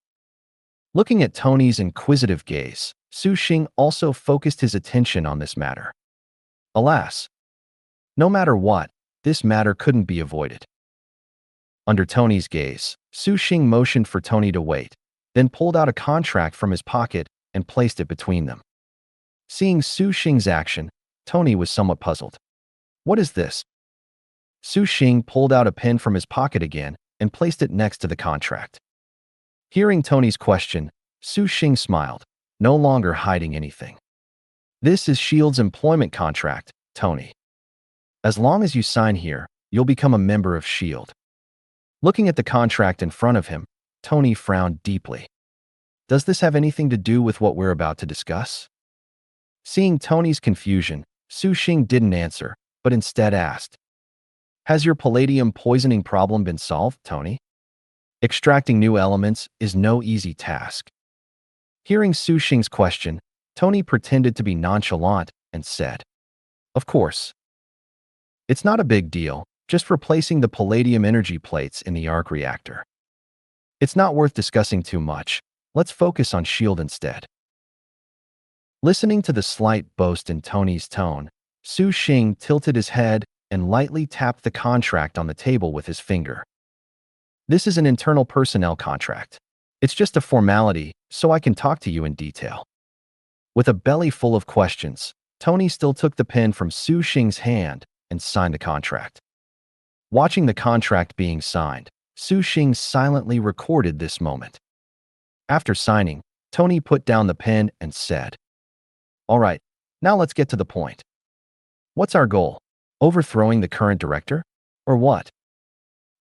Looking at Tony's inquisitive gaze, Su Xing also focused his attention on this matter. Alas, no matter what, this matter couldn't be avoided. Under Tony's gaze, Su Xing motioned for Tony to wait, then pulled out a contract from his pocket and placed it between them. Seeing Su Xing's action, Tony was somewhat puzzled. "What is this?" Su Xing pulled out a pen from his pocket again and placed it next to the contract. Hearing Tony's question, Su Xing smiled, no longer hiding anything. "This is S.H.I.E.L.D's employment contract, Tony. As long as you sign here, you'll become a member of S.H.I.E.L.D. Looking at the contract in front of him, Tony frowned deeply. "Does this have anything to do with what we're about to discuss?" Seeing Tony's confusion, Su Xing didn't answer, but instead asked, "Has your palladium poisoning problem been solved, Tony? Extracting new elements is no easy task." Hearing Su Xing's question, Tony pretended to be nonchalant and said, "Of course. It's not a big deal, just replacing the palladium energy plates in the arc reactor. It's not worth discussing too much. Let's focus on S.H.I.E.L.D. instead." Listening to the slight boast in Tony's tone, Su Xing tilted his head and lightly tapped the contract on the table with his finger. "This is an internal personnel contract. It's just a formality, so I can talk to you in detail." With a belly full of questions, Tony still took the pen from Su Xing's hand and signed the contract. Watching the contract being signed, Su Xing silently recorded this moment. After signing, Tony put down the pen and said, "All right, now let's get to the point. What's our goal? Overthrowing the current director? Or what?"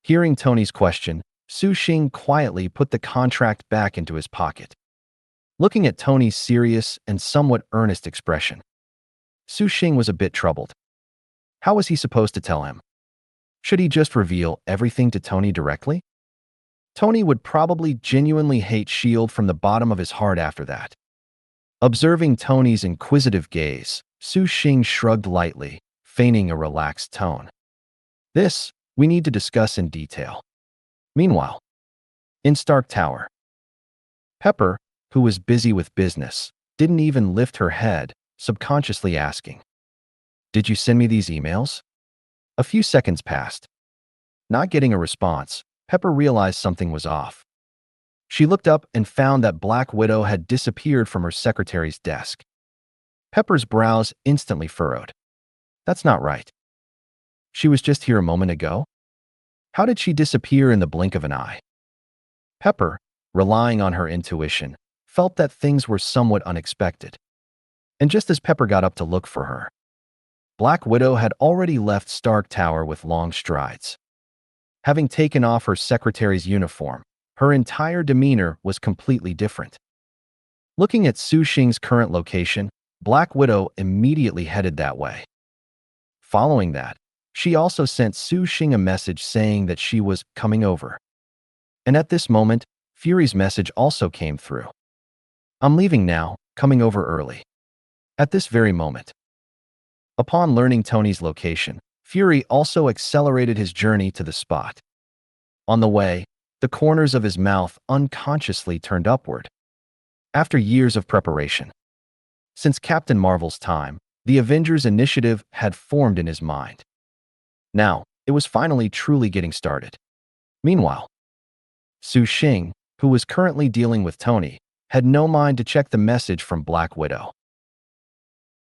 Hearing Tony's question, Su Xing quietly put the contract back into his pocket. Looking at Tony's serious and somewhat earnest expression, Su Xing was a bit troubled. How was he supposed to tell him? Should he just reveal everything to Tony directly? Tony would probably genuinely hate S.H.I.E.L.D. from the bottom of his heart after that. Observing Tony's inquisitive gaze, Su Xing shrugged lightly, feigning a relaxed tone. "This, we need to discuss in detail." Meanwhile, in Stark Tower, Pepper, who was busy with business, didn't even lift her head, subconsciously asking, "Did you send me these emails?" A few seconds passed. Not getting a response, Pepper realized something was off. She looked up and found that Black Widow had disappeared from her secretary's desk. Pepper's brows instantly furrowed. That's not right. She was just here a moment ago? How did she disappear in the blink of an eye? Pepper, relying on her intuition, felt that things were somewhat unexpected. And just as Pepper got up to look for her, Black Widow had already left Stark Tower with long strides. Having taken off her secretary's uniform, her entire demeanor was completely different. Looking at Su Xing's current location, Black Widow immediately headed that way. Following that, she also sent Su Xing a message saying that she was coming over. And at this moment, Fury's message also came through. I'm leaving now, coming over early. At this very moment. Upon learning Tony's location, Fury also accelerated his journey to the spot. On the way, the corners of his mouth unconsciously turned upward. After years of preparation. Since Captain Marvel's time, the Avengers Initiative had formed in his mind. Now, it was finally truly getting started. Meanwhile, Su Xing, who was currently dealing with Tony, had no mind to check the message from Black Widow.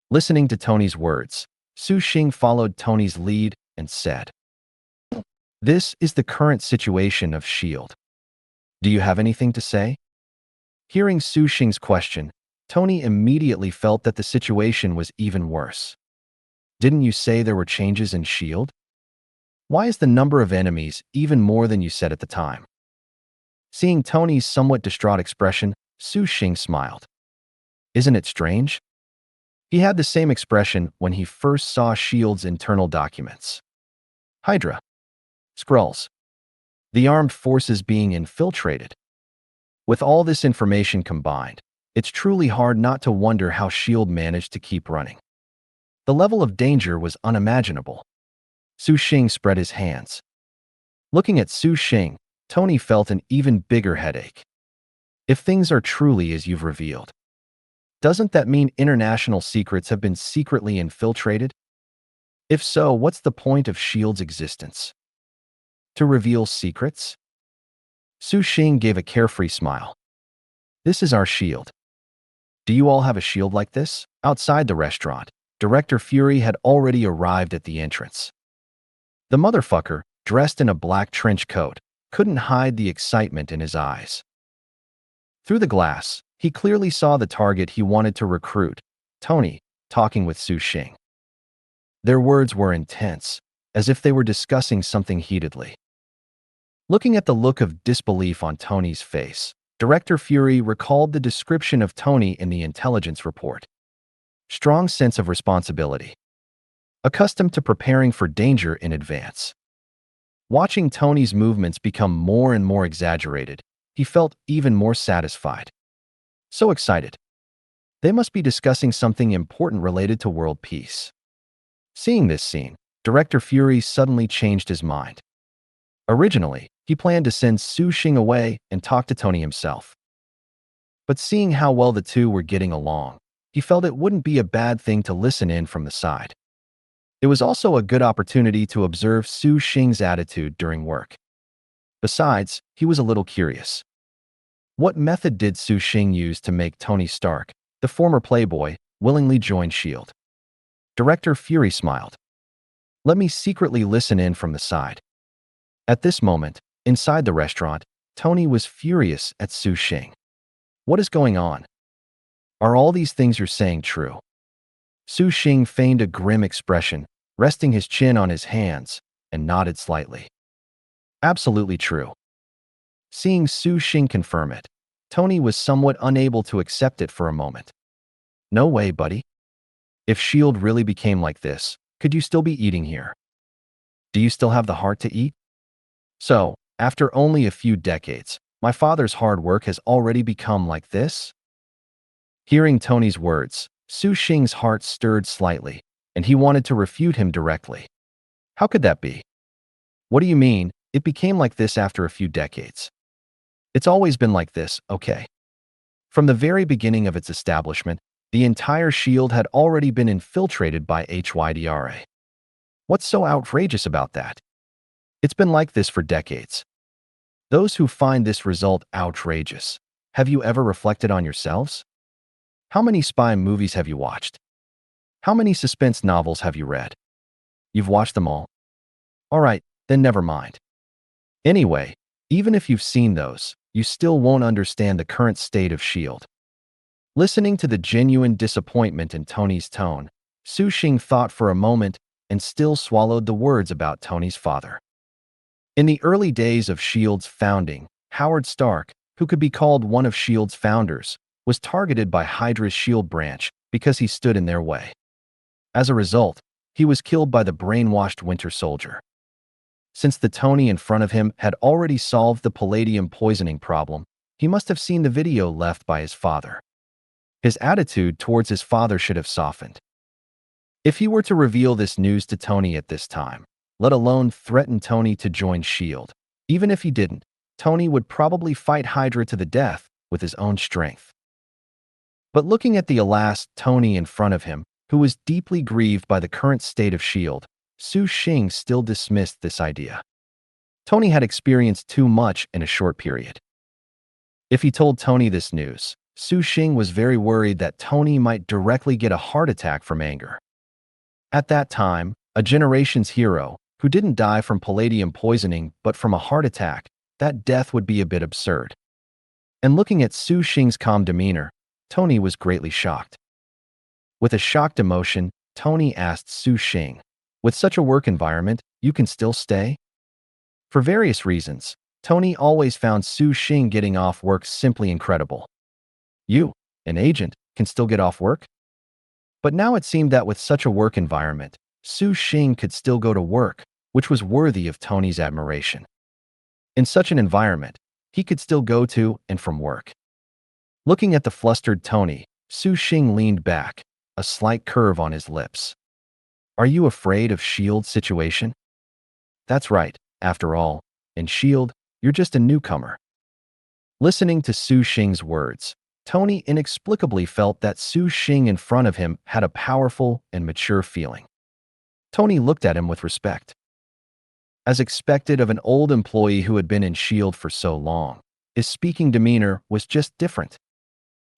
Listening to Tony's words, Su Xing followed Tony's lead and said, "This is the current situation of S.H.I.E.L.D. Do you have anything to say?" Hearing Su Xing's question, Tony immediately felt that the situation was even worse. Didn't you say there were changes in S.H.I.E.L.D? Why is the number of enemies even more than you said at the time? Seeing Tony's somewhat distraught expression, Su Xing smiled. Isn't it strange? He had the same expression when he first saw S.H.I.E.L.D's internal documents. Hydra. Skrulls. The armed forces being infiltrated. With all this information combined, it's truly hard not to wonder how S.H.I.E.L.D. managed to keep running. The level of danger was unimaginable. Su Xing spread his hands. Looking at Su Xing, Tony felt an even bigger headache. If things are truly as you've revealed, doesn't that mean international secrets have been secretly infiltrated? If so, what's the point of S.H.I.E.L.D's existence? To reveal secrets? Su Xing gave a carefree smile. This is our S.H.I.E.L.D. Do you all have a S.H.I.E.L.D. like this? Outside the restaurant, Director Fury had already arrived at the entrance. The motherfucker, dressed in a black trench coat, couldn't hide the excitement in his eyes. Through the glass, he clearly saw the target he wanted to recruit, Tony, talking with Su Xing. Their words were intense, as if they were discussing something heatedly. Looking at the look of disbelief on Tony's face, Director Fury recalled the description of Tony in the intelligence report. Strong sense of responsibility. Accustomed to preparing for danger in advance. Watching Tony's movements become more and more exaggerated, he felt even more satisfied. So excited. They must be discussing something important related to world peace. Seeing this scene, Director Fury suddenly changed his mind. Originally, he planned to send Su Xing away and talk to Tony himself. But seeing how well the two were getting along, he felt it wouldn't be a bad thing to listen in from the side. It was also a good opportunity to observe Su Xing's attitude during work. Besides, he was a little curious. What method did Su Xing use to make Tony Stark, the former playboy, willingly join S.H.I.E.L.D? Director Fury smiled. Let me secretly listen in from the side. At this moment, inside the restaurant, Tony was furious at Su Xing. What is going on? Are all these things you're saying true? Su Xing feigned a grim expression, resting his chin on his hands, and nodded slightly. Absolutely true. Seeing Su Xing confirm it, Tony was somewhat unable to accept it for a moment. No way, buddy. If S.H.I.E.L.D. really became like this, could you still be eating here? Do you still have the heart to eat? So, after only a few decades, my father's hard work has already become like this? Hearing Tony's words, Su Xing's heart stirred slightly, and he wanted to refute him directly. How could that be? What do you mean, it became like this after a few decades? It's always been like this, okay? From the very beginning of its establishment, the entire S.H.I.E.L.D. had already been infiltrated by HYDRA. What's so outrageous about that? It's been like this for decades. Those who find this result outrageous, have you ever reflected on yourselves? How many spy movies have you watched? How many suspense novels have you read? You've watched them all? All right, then never mind. Anyway, even if you've seen those, you still won't understand the current state of S.H.I.E.L.D. Listening to the genuine disappointment in Tony's tone, Su Xing thought for a moment and still swallowed the words about Tony's father. In the early days of S.H.I.E.L.D's founding, Howard Stark, who could be called one of S.H.I.E.L.D's founders, was targeted by Hydra's S.H.I.E.L.D. branch because he stood in their way. As a result, he was killed by the brainwashed Winter Soldier. Since the Tony in front of him had already solved the palladium poisoning problem, he must have seen the video left by his father. His attitude towards his father should have softened. If he were to reveal this news to Tony at this time, let alone threaten Tony to join S.H.I.E.L.D., even if he didn't, Tony would probably fight Hydra to the death with his own strength. But looking at the alas Tony in front of him, who was deeply grieved by the current state of S.H.I.E.L.D., Su Xing still dismissed this idea. Tony had experienced too much in a short period. If he told Tony this news, Su Xing was very worried that Tony might directly get a heart attack from anger. At that time, a generation's hero, who didn't die from palladium poisoning but from a heart attack, that death would be a bit absurd. And looking at Su Xing's calm demeanor, Tony was greatly shocked. With a shocked emotion, Tony asked Su Xing, "With such a work environment, you can still stay?" For various reasons, Tony always found Su Xing getting off work simply incredible. You, an agent, can still get off work? But now it seemed that with such a work environment, Su Xing could still go to work, which was worthy of Tony's admiration. In such an environment, he could still go to and from work. Looking at the flustered Tony, Su Xing leaned back, a slight curve on his lips. "Are you afraid of S.H.I.E.L.D's situation?" "That's right. After all, in S.H.I.E.L.D., you're just a newcomer." Listening to Su Xing's words, Tony inexplicably felt that Su Xing in front of him had a powerful and mature feeling. Tony looked at him with respect. As expected of an old employee who had been in S.H.I.E.L.D. for so long, his speaking demeanor was just different.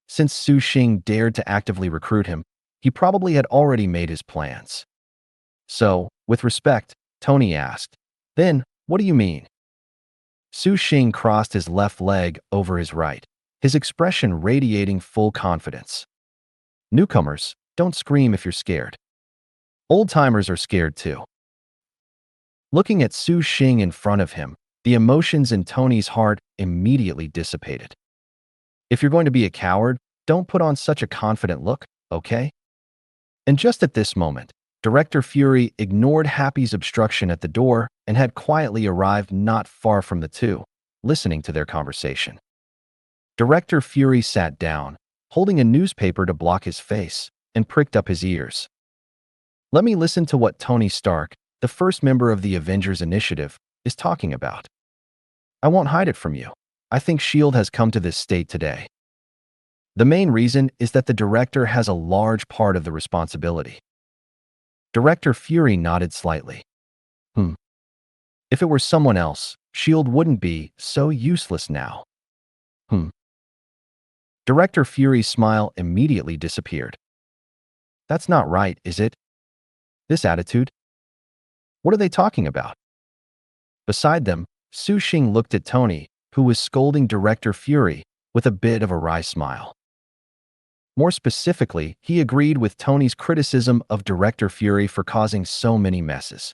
Since Su Xing dared to actively recruit him, he probably had already made his plans. So, with respect, Tony asked, "Then, what do you mean?" Su Xing crossed his left leg over his right, his expression radiating full confidence. "Newcomers, don't scream if you're scared. Old-timers are scared too." Looking at Su Xing in front of him, the emotions in Tony's heart immediately dissipated. "If you're going to be a coward, don't put on such a confident look, okay?" And just at this moment, Director Fury ignored Happy's obstruction at the door and had quietly arrived not far from the two, listening to their conversation. Director Fury sat down, holding a newspaper to block his face, and pricked up his ears. "Let me listen to what Tony Stark, the first member of the Avengers Initiative, is talking about. I won't hide it from you. I think S.H.I.E.L.D. has come to this state today. The main reason is that the director has a large part of the responsibility." Director Fury nodded slightly. If it were someone else, S.H.I.E.L.D. wouldn't be so useless now." Director Fury's smile immediately disappeared. "That's not right, is it? This attitude? What are they talking about?" Beside them, Su Xing looked at Tony, who was scolding Director Fury, with a bit of a wry smile. More specifically, he agreed with Tony's criticism of Director Fury for causing so many messes.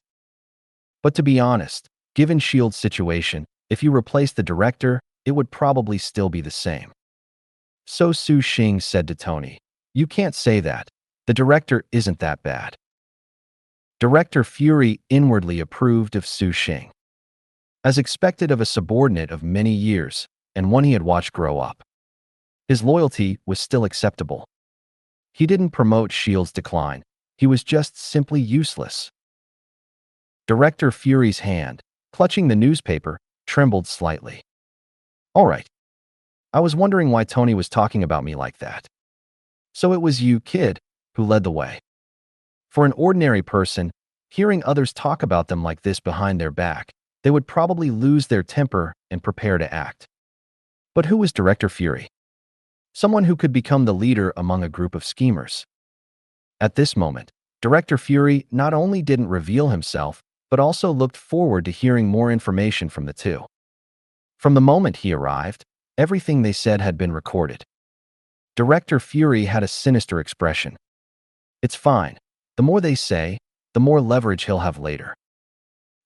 But to be honest, given S.H.I.E.L.D's situation, if you replace the director, it would probably still be the same. So Su Xing said to Tony, "You can't say that. The director isn't that bad." Director Fury inwardly approved of Su Xing. As expected of a subordinate of many years, and one he had watched grow up, his loyalty was still acceptable. He didn't promote S.H.I.E.L.D's decline. He was just simply useless. Director Fury's hand, clutching the newspaper, trembled slightly. "All right. I was wondering why Tony was talking about me like that. So it was you, kid, who led the way." For an ordinary person, hearing others talk about them like this behind their back, they would probably lose their temper and prepare to act. But who was Director Fury? Someone who could become the leader among a group of schemers. At this moment, Director Fury not only didn't reveal himself, but also looked forward to hearing more information from the two. From the moment he arrived, Everything they said had been recorded. Director Fury had a sinister expression. It's fine. The more they say, the more leverage he'll have later.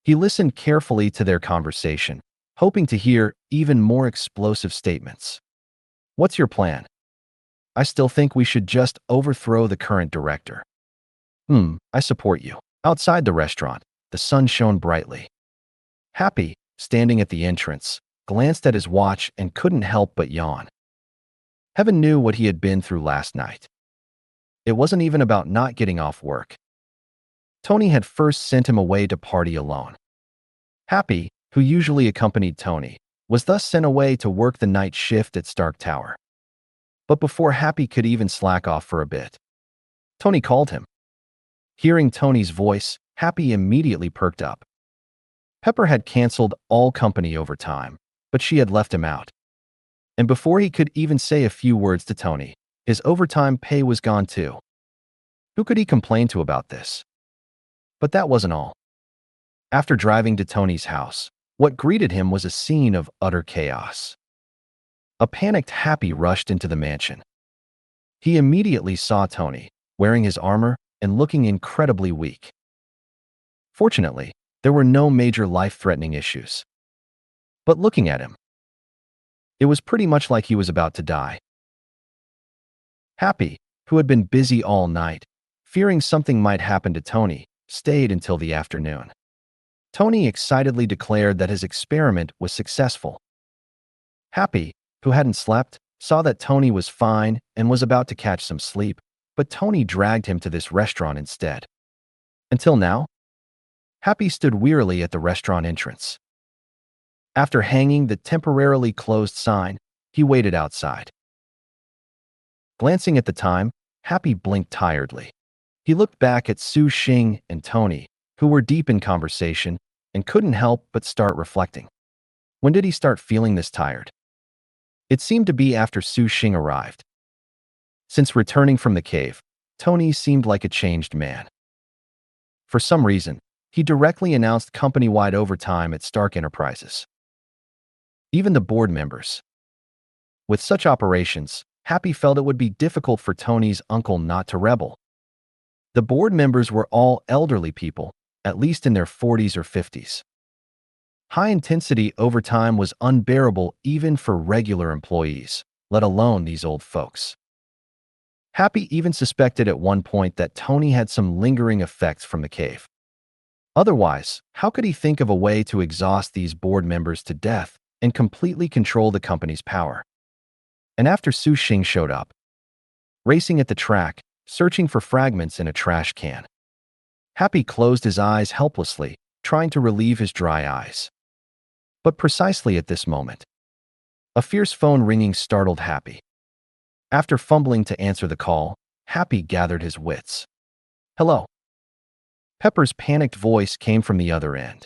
He listened carefully to their conversation, hoping to hear even more explosive statements. What's your plan? I still think we should just overthrow the current director. I support you. Outside the restaurant, the sun shone brightly. Happy, standing at the entrance, glanced at his watch and couldn't help but yawn. Heaven knew what he had been through last night. It wasn't even about not getting off work. Tony had first sent him away to party alone. Happy, who usually accompanied Tony, was thus sent away to work the night shift at Stark Tower. But before Happy could even slack off for a bit, Tony called him. Hearing Tony's voice, Happy immediately perked up. Pepper had canceled all company overtime, but she had left him out. And before he could even say a few words to Tony, his overtime pay was gone too. Who could he complain to about this? But that wasn't all. After driving to Tony's house, what greeted him was a scene of utter chaos. A panicked Happy rushed into the mansion. He immediately saw Tony, wearing his armor and looking incredibly weak. Fortunately, there were no major life-threatening issues. But looking at him, it was pretty much like he was about to die. Happy, who had been busy all night, fearing something might happen to Tony, stayed until the afternoon. Tony excitedly declared that his experiment was successful. Happy, who hadn't slept, saw that Tony was fine and was about to catch some sleep, but Tony dragged him to this restaurant instead. Until now, Happy stood wearily at the restaurant entrance. After hanging the temporarily closed sign, he waited outside. Glancing at the time, Happy blinked tiredly. He looked back at Su Xing and Tony, who were deep in conversation, and couldn't help but start reflecting. When did he start feeling this tired? It seemed to be after Su Xing arrived. Since returning from the cave, Tony seemed like a changed man. For some reason, he directly announced company-wide overtime at Stark Enterprises. Even the board members. With such operations, Happy felt it would be difficult for Tony's uncle not to rebel. The board members were all elderly people, at least in their 40s or 50s. High-intensity overtime was unbearable even for regular employees, let alone these old folks. Happy even suspected at one point that Tony had some lingering effects from the cave. Otherwise, how could he think of a way to exhaust these board members to death and completely control the company's power? And after Su Xing showed up, racing at the track, searching for fragments in a trash can, Happy closed his eyes helplessly, trying to relieve his dry eyes. But precisely at this moment, a fierce phone ringing startled Happy. After fumbling to answer the call, Happy gathered his wits. Hello. Pepper's panicked voice came from the other end.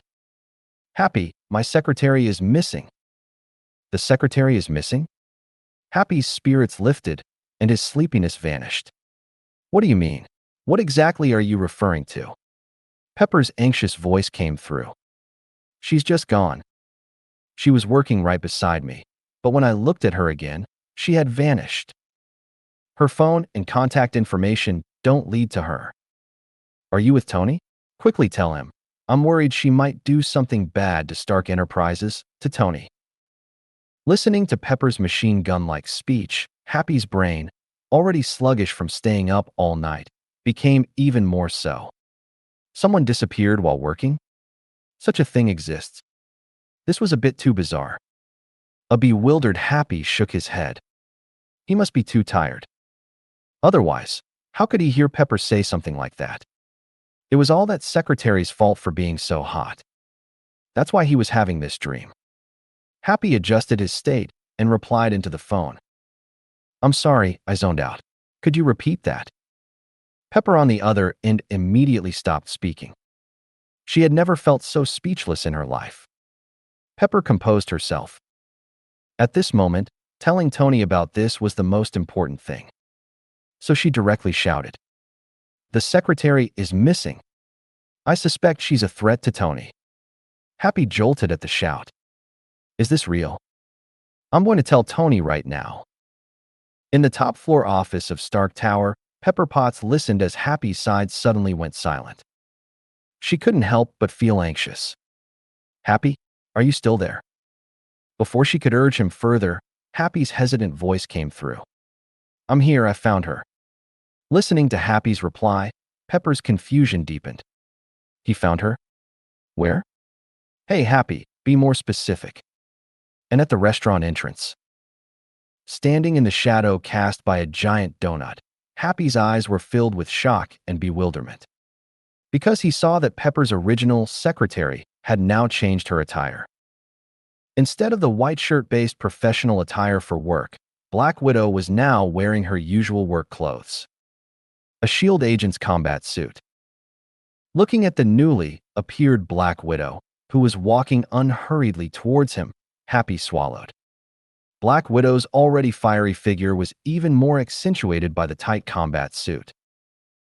Happy, my secretary is missing. The secretary is missing? Happy's spirits lifted, and his sleepiness vanished. What do you mean? What exactly are you referring to? Pepper's anxious voice came through. She's just gone. She was working right beside me, but when I looked at her again, she had vanished. Her phone and contact information don't lead to her. Are you with Tony? Quickly tell him. I'm worried she might do something bad to Stark Enterprises, to Tony. Listening to Pepper's machine gun-like speech, Happy's brain, already sluggish from staying up all night, became even more so. Someone disappeared while working? Such a thing exists. This was a bit too bizarre. A bewildered Happy shook his head. He must be too tired. Otherwise, how could he hear Pepper say something like that? It was all that secretary's fault for being so hot. That's why he was having this dream. Happy adjusted his state and replied into the phone. I'm sorry, I zoned out. Could you repeat that? Pepper on the other end immediately stopped speaking. She had never felt so speechless in her life. Pepper composed herself. At this moment, telling Tony about this was the most important thing. So she directly shouted, The secretary is missing. I suspect she's a threat to Tony. Happy jolted at the shout. Is this real? I'm going to tell Tony right now. In the top floor office of Stark Tower, Pepper Potts listened as Happy's side suddenly went silent. She couldn't help but feel anxious. Happy, are you still there? Before she could urge him further, Happy's hesitant voice came through. I'm here, I found her. Listening to Happy's reply, Pepper's confusion deepened. He found her? Where? Hey, Happy, be more specific. And at the restaurant entrance. Standing in the shadow cast by a giant donut, Happy's eyes were filled with shock and bewilderment. Because he saw that Pepper's original secretary had now changed her attire. Instead of the white shirt-based professional attire for work, Black Widow was now wearing her usual work clothes. A S.H.I.E.L.D. agent's combat suit. Looking at the newly appeared Black Widow, who was walking unhurriedly towards him, Happy swallowed. Black Widow's already fiery figure was even more accentuated by the tight combat suit.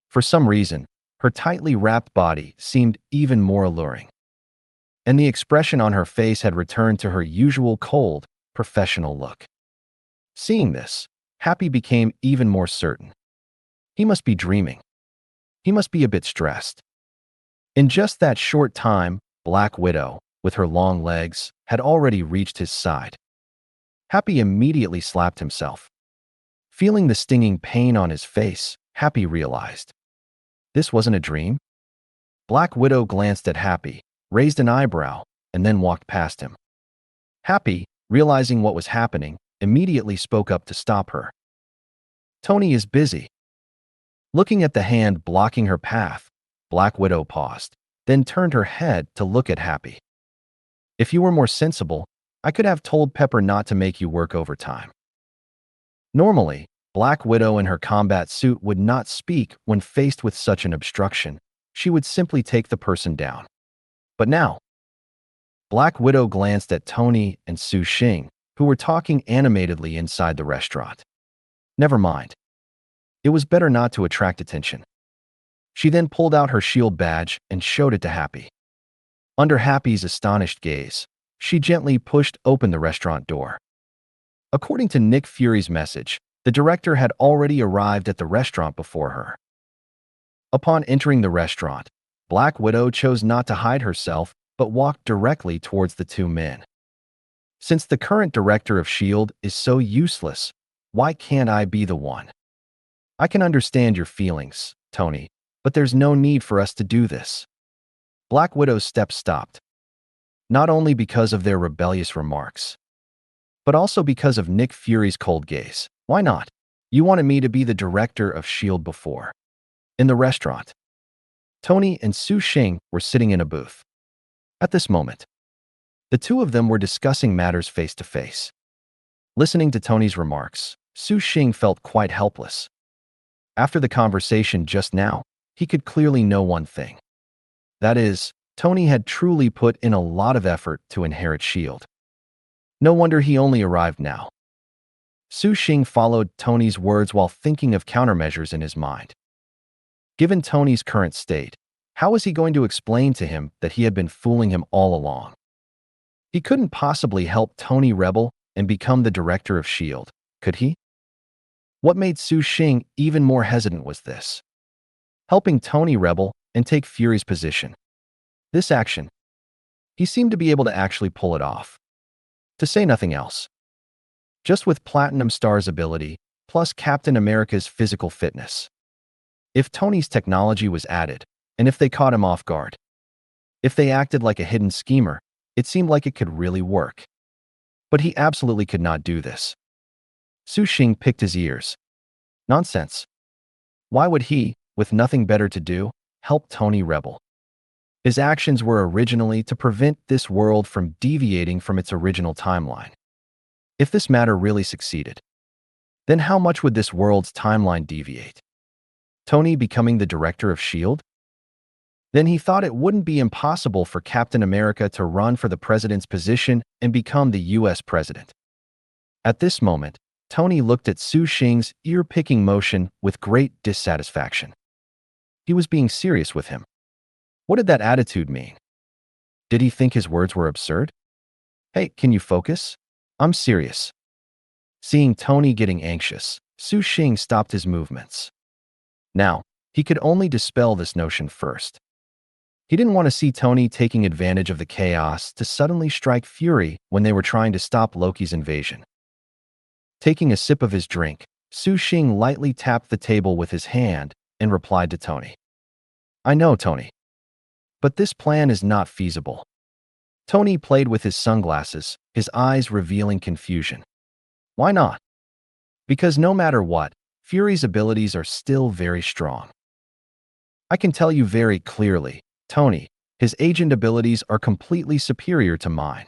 For some reason, her tightly wrapped body seemed even more alluring. And the expression on her face had returned to her usual cold, professional look. Seeing this, Happy became even more certain. He must be dreaming. He must be a bit stressed. In just that short time, Black Widow, with her long legs, had already reached his side. Happy immediately slapped himself. Feeling the stinging pain on his face, Happy realized. This wasn't a dream? Black Widow glanced at Happy, raised an eyebrow, and then walked past him. Happy, realizing what was happening, immediately spoke up to stop her. Tony is busy. Looking at the hand blocking her path, Black Widow paused, then turned her head to look at Happy. If you were more sensible, I could have told Pepper not to make you work overtime. Normally, Black Widow in her combat suit would not speak when faced with such an obstruction. She would simply take the person down. But now, Black Widow glanced at Tony and Su Xing, who were talking animatedly inside the restaurant. Never mind. It was better not to attract attention. She then pulled out her S.H.I.E.L.D. badge and showed it to Happy. Under Happy's astonished gaze, she gently pushed open the restaurant door. According to Nick Fury's message, the director had already arrived at the restaurant before her. Upon entering the restaurant, Black Widow chose not to hide herself but walked directly towards the two men. Since the current director of S.H.I.E.L.D. is so useless, why can't I be the one? I can understand your feelings, Tony, but there's no need for us to do this. Black Widow's steps stopped. Not only because of their rebellious remarks, but also because of Nick Fury's cold gaze. Why not? You wanted me to be the director of S.H.I.E.L.D. before. In the restaurant, Tony and Su Xing were sitting in a booth. At this moment, the two of them were discussing matters face to face. Listening to Tony's remarks, Su Xing felt quite helpless. After the conversation just now, he could clearly know one thing. That is, Tony had truly put in a lot of effort to inherit S.H.I.E.L.D. No wonder he only arrived now. Su Xing followed Tony's words while thinking of countermeasures in his mind. Given Tony's current state, how was he going to explain to him that he had been fooling him all along? He couldn't possibly help Tony rebel and become the director of S.H.I.E.L.D., could he? What made Su Xing even more hesitant was this: helping Tony rebel and take Fury's position. This action, he seemed to be able to actually pull it off. To say nothing else. Just with Platinum Star's ability, plus Captain America's physical fitness. If Tony's technology was added, and if they caught him off guard, if they acted like a hidden schemer, it seemed like it could really work. But he absolutely could not do this. Su Xing picked his ears. Nonsense. Why would he, with nothing better to do, help Tony rebel? His actions were originally to prevent this world from deviating from its original timeline. If this matter really succeeded, then how much would this world's timeline deviate? Tony becoming the director of S.H.I.E.L.D.? Then he thought it wouldn't be impossible for Captain America to run for the president's position and become the U.S. president. At this moment, Tony looked at Su Xing's ear-picking motion with great dissatisfaction. He was being serious with him. What did that attitude mean? Did he think his words were absurd? Hey, can you focus? I'm serious. Seeing Tony getting anxious, Su Xing stopped his movements. Now, he could only dispel this notion first. He didn't want to see Tony taking advantage of the chaos to suddenly strike fury when they were trying to stop Loki's invasion. Taking a sip of his drink, Su Xing lightly tapped the table with his hand and replied to Tony. I know, Tony. But this plan is not feasible. Tony played with his sunglasses, his eyes revealing confusion. Why not? Because no matter what, Fury's abilities are still very strong. I can tell you very clearly, Tony, his agent abilities are completely superior to mine.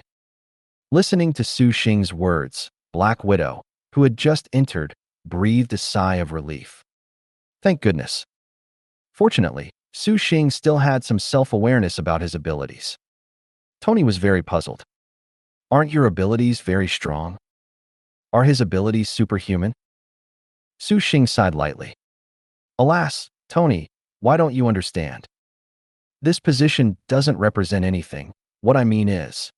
Listening to Su Xing's words, Black Widow, who had just entered, breathed a sigh of relief. Thank goodness. Fortunately, Su Xing still had some self-awareness about his abilities. Tony was very puzzled. Aren't your abilities very strong? Are his abilities superhuman? Su Xing sighed lightly. Alas, Tony, why don't you understand? This position doesn't represent anything. What I mean is,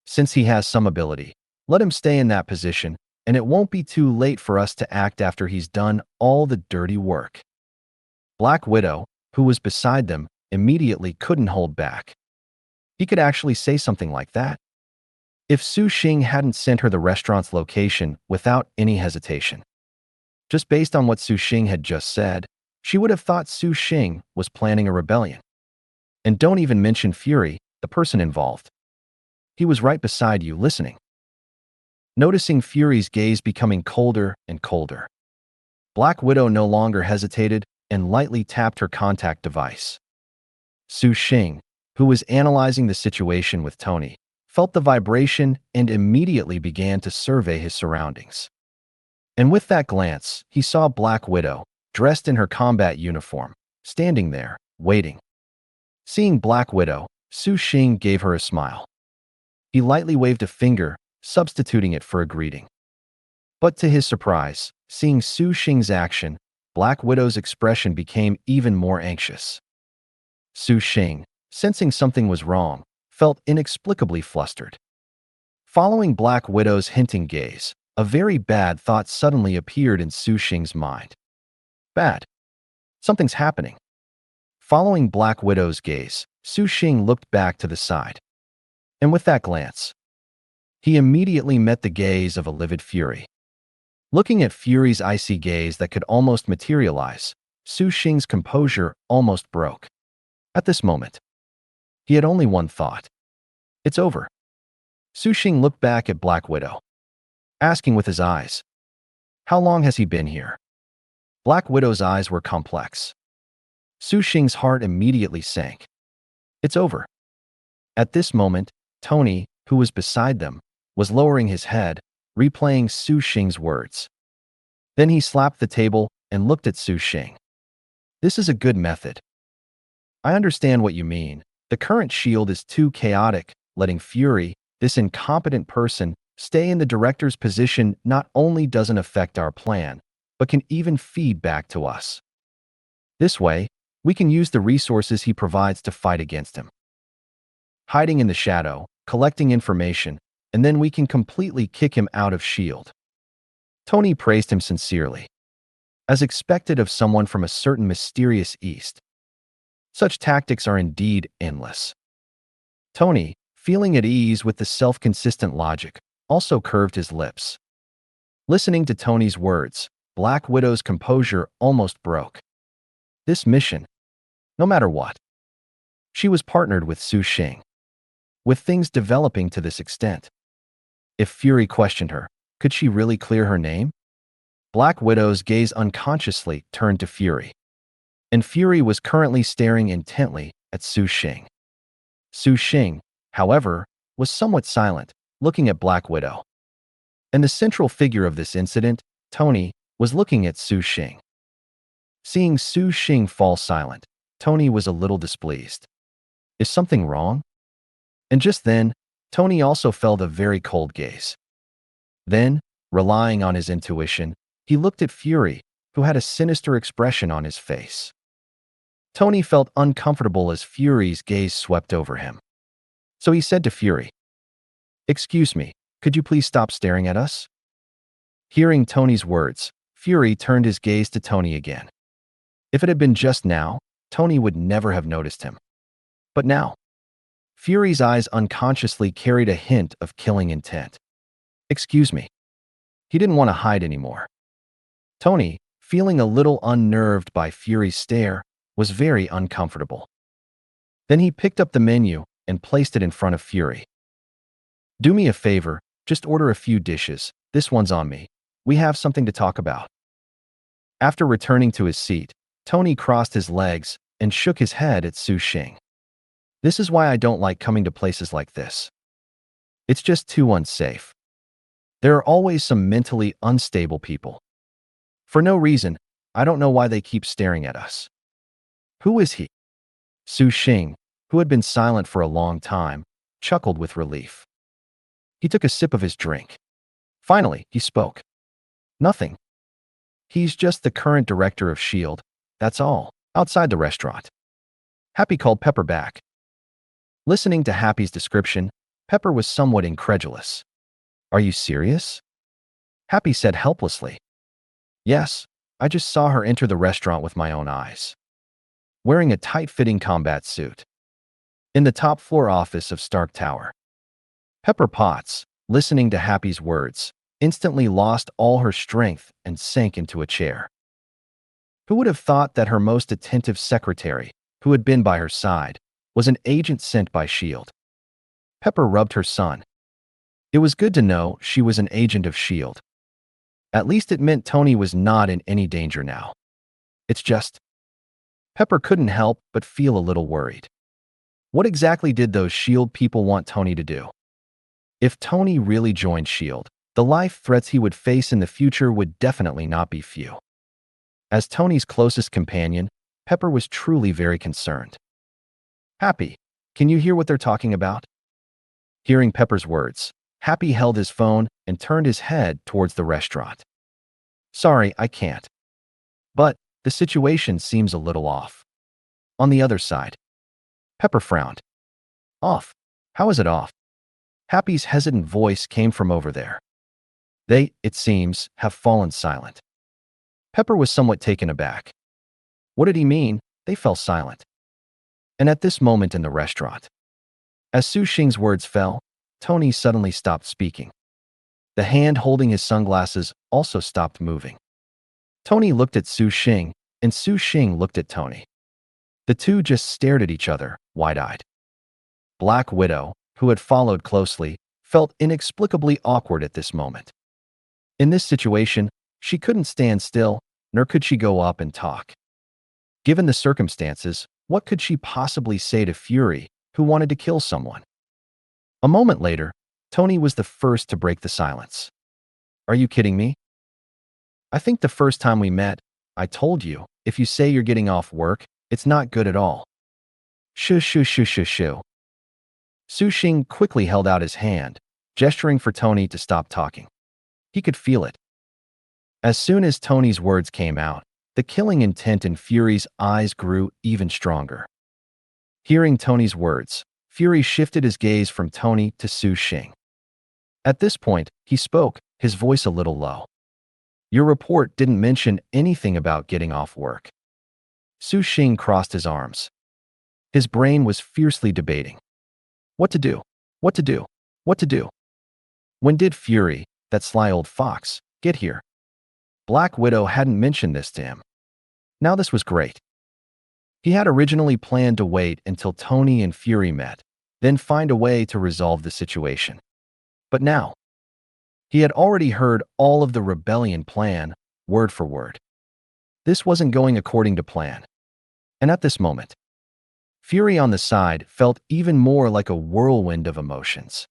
since he has some ability, let him stay in that position, and it won't be too late for us to act after he's done all the dirty work. Black Widow, who was beside them, immediately couldn't hold back. He could actually say something like that. If Su Xing hadn't sent her the restaurant's location without any hesitation. Just based on what Su Xing had just said, she would have thought Su Xing was planning a rebellion. And don't even mention Fury, the person involved. He was right beside you, listening. Noticing Fury's gaze becoming colder and colder, Black Widow no longer hesitated and lightly tapped her contact device. Su Xing, who was analyzing the situation with Tony, felt the vibration and immediately began to survey his surroundings. And with that glance, he saw Black Widow, dressed in her combat uniform, standing there, waiting. Seeing Black Widow, Su Xing gave her a smile. He lightly waved a finger, substituting it for a greeting. But to his surprise, seeing Su Xing's action, Black Widow's expression became even more anxious. Su Xing, sensing something was wrong, felt inexplicably flustered. Following Black Widow's hinting gaze, a very bad thought suddenly appeared in Su Xing's mind. Bad. Something's happening. Following Black Widow's gaze, Su Xing looked back to the side. And with that glance, he immediately met the gaze of a livid Fury. Looking at Fury's icy gaze that could almost materialize, Su Xing's composure almost broke. At this moment, he had only one thought. It's over. Su Xing looked back at Black Widow, asking with his eyes, how long has he been here? Black Widow's eyes were complex. Su Xing's heart immediately sank. It's over. At this moment, Tony, who was beside them, was lowering his head, replaying Su Xing's words. Then he slapped the table and looked at Su Xing. This is a good method. I understand what you mean. The current shield is too chaotic, letting Fury, this incompetent person, stay in the director's position not only doesn't affect our plan, but can even feed back to us. This way, we can use the resources he provides to fight against him. Hiding in the shadow, collecting information, and then we can completely kick him out of S.H.I.E.L.D. Tony praised him sincerely, as expected of someone from a certain mysterious East. Such tactics are indeed endless. Tony, feeling at ease with the self-consistent logic, also curved his lips. Listening to Tony's words, Black Widow's composure almost broke. This mission, no matter what. She was partnered with Su Xing. With things developing to this extent, if Fury questioned her, could she really clear her name? Black Widow's gaze unconsciously turned to Fury. And Fury was currently staring intently at Su Xing. Su Xing, however, was somewhat silent, looking at Black Widow. And the central figure of this incident, Tony, was looking at Su Xing. Seeing Su Xing fall silent, Tony was a little displeased. Is something wrong? And just then, Tony also felt a very cold gaze. Then, relying on his intuition, he looked at Fury, who had a sinister expression on his face. Tony felt uncomfortable as Fury's gaze swept over him. So he said to Fury, "Excuse me, Could you please stop staring at us? Hearing Tony's words, Fury turned his gaze to Tony again. If it had been just now, Tony would never have noticed him. But now, Fury's eyes unconsciously carried a hint of killing intent. Excuse me. He didn't want to hide anymore. Tony, feeling a little unnerved by Fury's stare, was very uncomfortable. Then he picked up the menu and placed it in front of Fury. Do me a favor, just order a few dishes. This one's on me. We have something to talk about. After returning to his seat, Tony crossed his legs and shook his head at Su Xing. This is why I don't like coming to places like this. It's just too unsafe. There are always some mentally unstable people. For no reason, I don't know why they keep staring at us. Who is he? Su Xing, who had been silent for a long time, chuckled with relief. He took a sip of his drink. Finally, he spoke. Nothing. He's just the current director of S.H.I.E.L.D. That's all, outside the restaurant. Happy called Pepper back. Listening to Happy's description, Pepper was somewhat incredulous. Are you serious? Happy said helplessly. Yes, I just saw her enter the restaurant with my own eyes. Wearing a tight-fitting combat suit. In the top-floor office of Stark Tower. Pepper Potts, listening to Happy's words, instantly lost all her strength and sank into a chair. Who would have thought that her most attentive secretary, who had been by her side, was an agent sent by S.H.I.E.L.D.? Pepper rubbed her son. It was good to know she was an agent of S.H.I.E.L.D. At least it meant Tony was not in any danger now. It's just... Pepper couldn't help but feel a little worried. What exactly did those S.H.I.E.L.D. people want Tony to do? If Tony really joined S.H.I.E.L.D., the life threats he would face in the future would definitely not be few. As Tony's closest companion, Pepper was truly very concerned. Happy, can you hear what they're talking about? Hearing Pepper's words, Happy held his phone and turned his head towards the restaurant. Sorry, I can't. But the situation seems a little off. On the other side. Pepper frowned. Off? How is it off? Happy's hesitant voice came from over there. They, it seems, have fallen silent. Pepper was somewhat taken aback. What did he mean? They fell silent. And at this moment in the restaurant, as Su Xing's words fell, Tony suddenly stopped speaking. The hand holding his sunglasses also stopped moving. Tony looked at Su Xing, and Su Xing looked at Tony. The two just stared at each other, wide-eyed. Black Widow, who had followed closely, felt inexplicably awkward at this moment. In this situation, she couldn't stand still, nor could she go up and talk. Given the circumstances, what could she possibly say to Fury, who wanted to kill someone? A moment later, Tony was the first to break the silence. Are you kidding me? I think the first time we met, I told you, if you say you're getting off work, it's not good at all. Shoo shoo shoo shoo shoo. Su Xing quickly held out his hand, gesturing for Tony to stop talking. He could feel it. As soon as Tony's words came out, the killing intent in Fury's eyes grew even stronger. Hearing Tony's words, Fury shifted his gaze from Tony to Su Xing. At this point, he spoke, his voice a little low. Your report didn't mention anything about getting off work. Su Xing crossed his arms. His brain was fiercely debating. What to do? What to do? What to do? When did Fury, that sly old fox, get here? Black Widow hadn't mentioned this to him. Now this was great. He had originally planned to wait until Tony and Fury met, then find a way to resolve the situation. But now, he had already heard all of the rebellion plan, word for word. This wasn't going according to plan. And at this moment, Fury on the side felt even more like a whirlwind of emotions.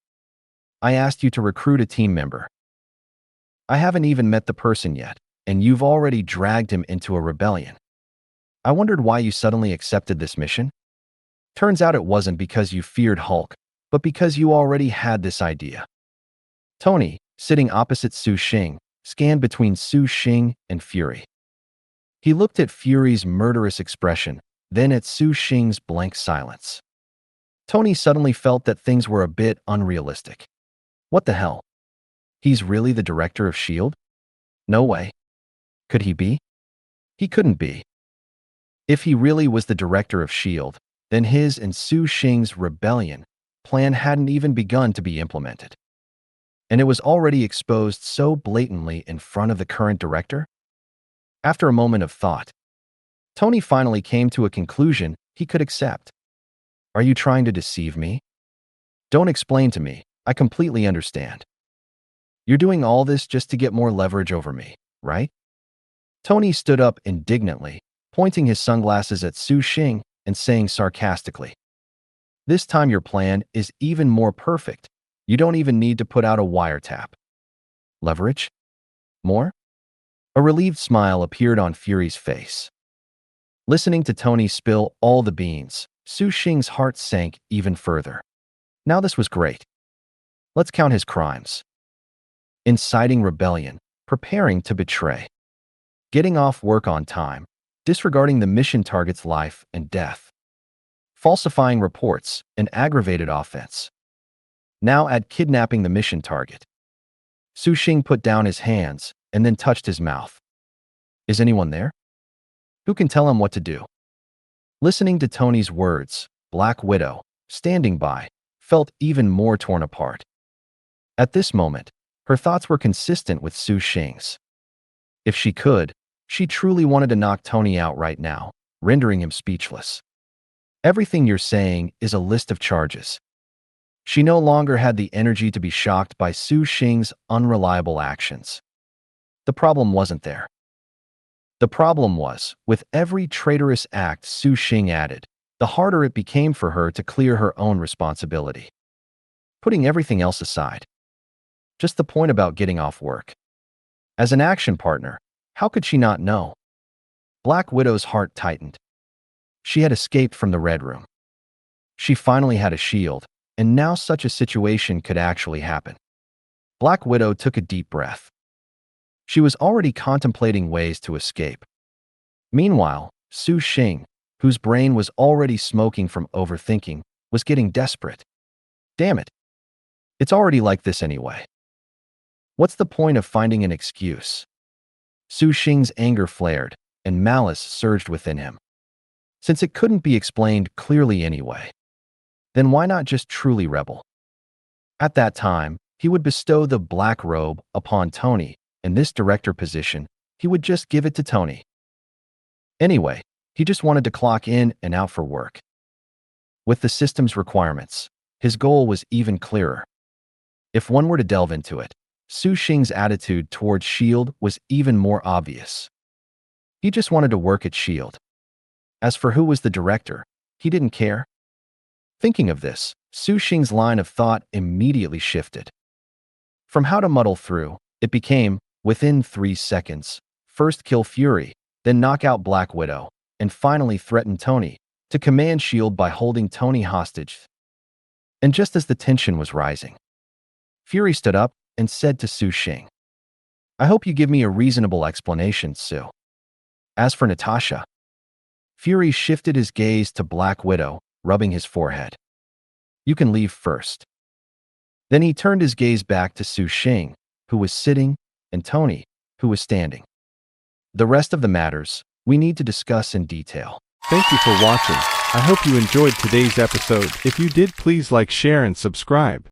I asked you to recruit a team member. I haven't even met the person yet, and you've already dragged him into a rebellion. I wondered why you suddenly accepted this mission. Turns out it wasn't because you feared Hulk, but because you already had this idea. Tony, sitting opposite Su Xing, scanned between Su Xing and Fury. He looked at Fury's murderous expression, then at Su Xing's blank silence. Tony suddenly felt that things were a bit unrealistic. What the hell? He's really the director of S.H.I.E.L.D? No way. Could he be? He couldn't be. If he really was the director of S.H.I.E.L.D, then his and Su Xing's rebellion plan hadn't even begun to be implemented. And it was already exposed so blatantly in front of the current director? After a moment of thought, Tony finally came to a conclusion he could accept. Are you trying to deceive me? Don't explain to me. I completely understand. You're doing all this just to get more leverage over me, right? Tony stood up indignantly, pointing his sunglasses at Su Xing and saying sarcastically, "This time your plan is even more perfect. You don't even need to put out a wiretap." Leverage? More? A relieved smile appeared on Fury's face. Listening to Tony spill all the beans, Su Xing's heart sank even further. Now this was great. Let's count his crimes. Inciting rebellion, preparing to betray, getting off work on time, disregarding the mission target's life and death, falsifying reports, an aggravated offense. Now add kidnapping the mission target. Su Xing put down his hands and then touched his mouth. Is anyone there? Who can tell him what to do? Listening to Tony's words, Black Widow, standing by, felt even more torn apart. At this moment, her thoughts were consistent with Su Xing's. If she could, she truly wanted to knock Tony out right now, rendering him speechless. Everything you're saying is a list of charges. She no longer had the energy to be shocked by Su Xing's unreliable actions. The problem wasn't there. The problem was, with every traitorous act Su Xing added, the harder it became for her to clear her own responsibility. Putting everything else aside, just the point about getting off work. As an action partner, how could she not know? Black Widow's heart tightened. She had escaped from the Red Room. She finally had a shield, and now such a situation could actually happen. Black Widow took a deep breath. She was already contemplating ways to escape. Meanwhile, Su Xing, whose brain was already smoking from overthinking, was getting desperate. Damn it. It's already like this anyway. What's the point of finding an excuse? Su Xing's anger flared, and malice surged within him. Since it couldn't be explained clearly anyway, then why not just truly rebel? At that time, he would bestow the black robe upon Tony. In this director position, he would just give it to Tony. Anyway, he just wanted to clock in and out for work. With the system's requirements, his goal was even clearer. If one were to delve into it, Su Xing's attitude towards S.H.I.E.L.D was even more obvious. He just wanted to work at S.H.I.E.L.D. As for who was the director, he didn't care. Thinking of this, Su Xing's line of thought immediately shifted. From how to muddle through, it became, within 3 seconds, first kill Fury, then knock out Black Widow, and finally threaten Tony, to command S.H.I.E.L.D by holding Tony hostage. And just as the tension was rising, Fury stood up and said to Su Xing, "I hope you give me a reasonable explanation, Su." As for Natasha, Fury shifted his gaze to Black Widow, rubbing his forehead. "You can leave first." Then he turned his gaze back to Su Xing, who was sitting, and Tony, who was standing. The rest of the matters we need to discuss in detail. Thank you for watching. I hope you enjoyed today's episode. If you did, please like, share, and subscribe.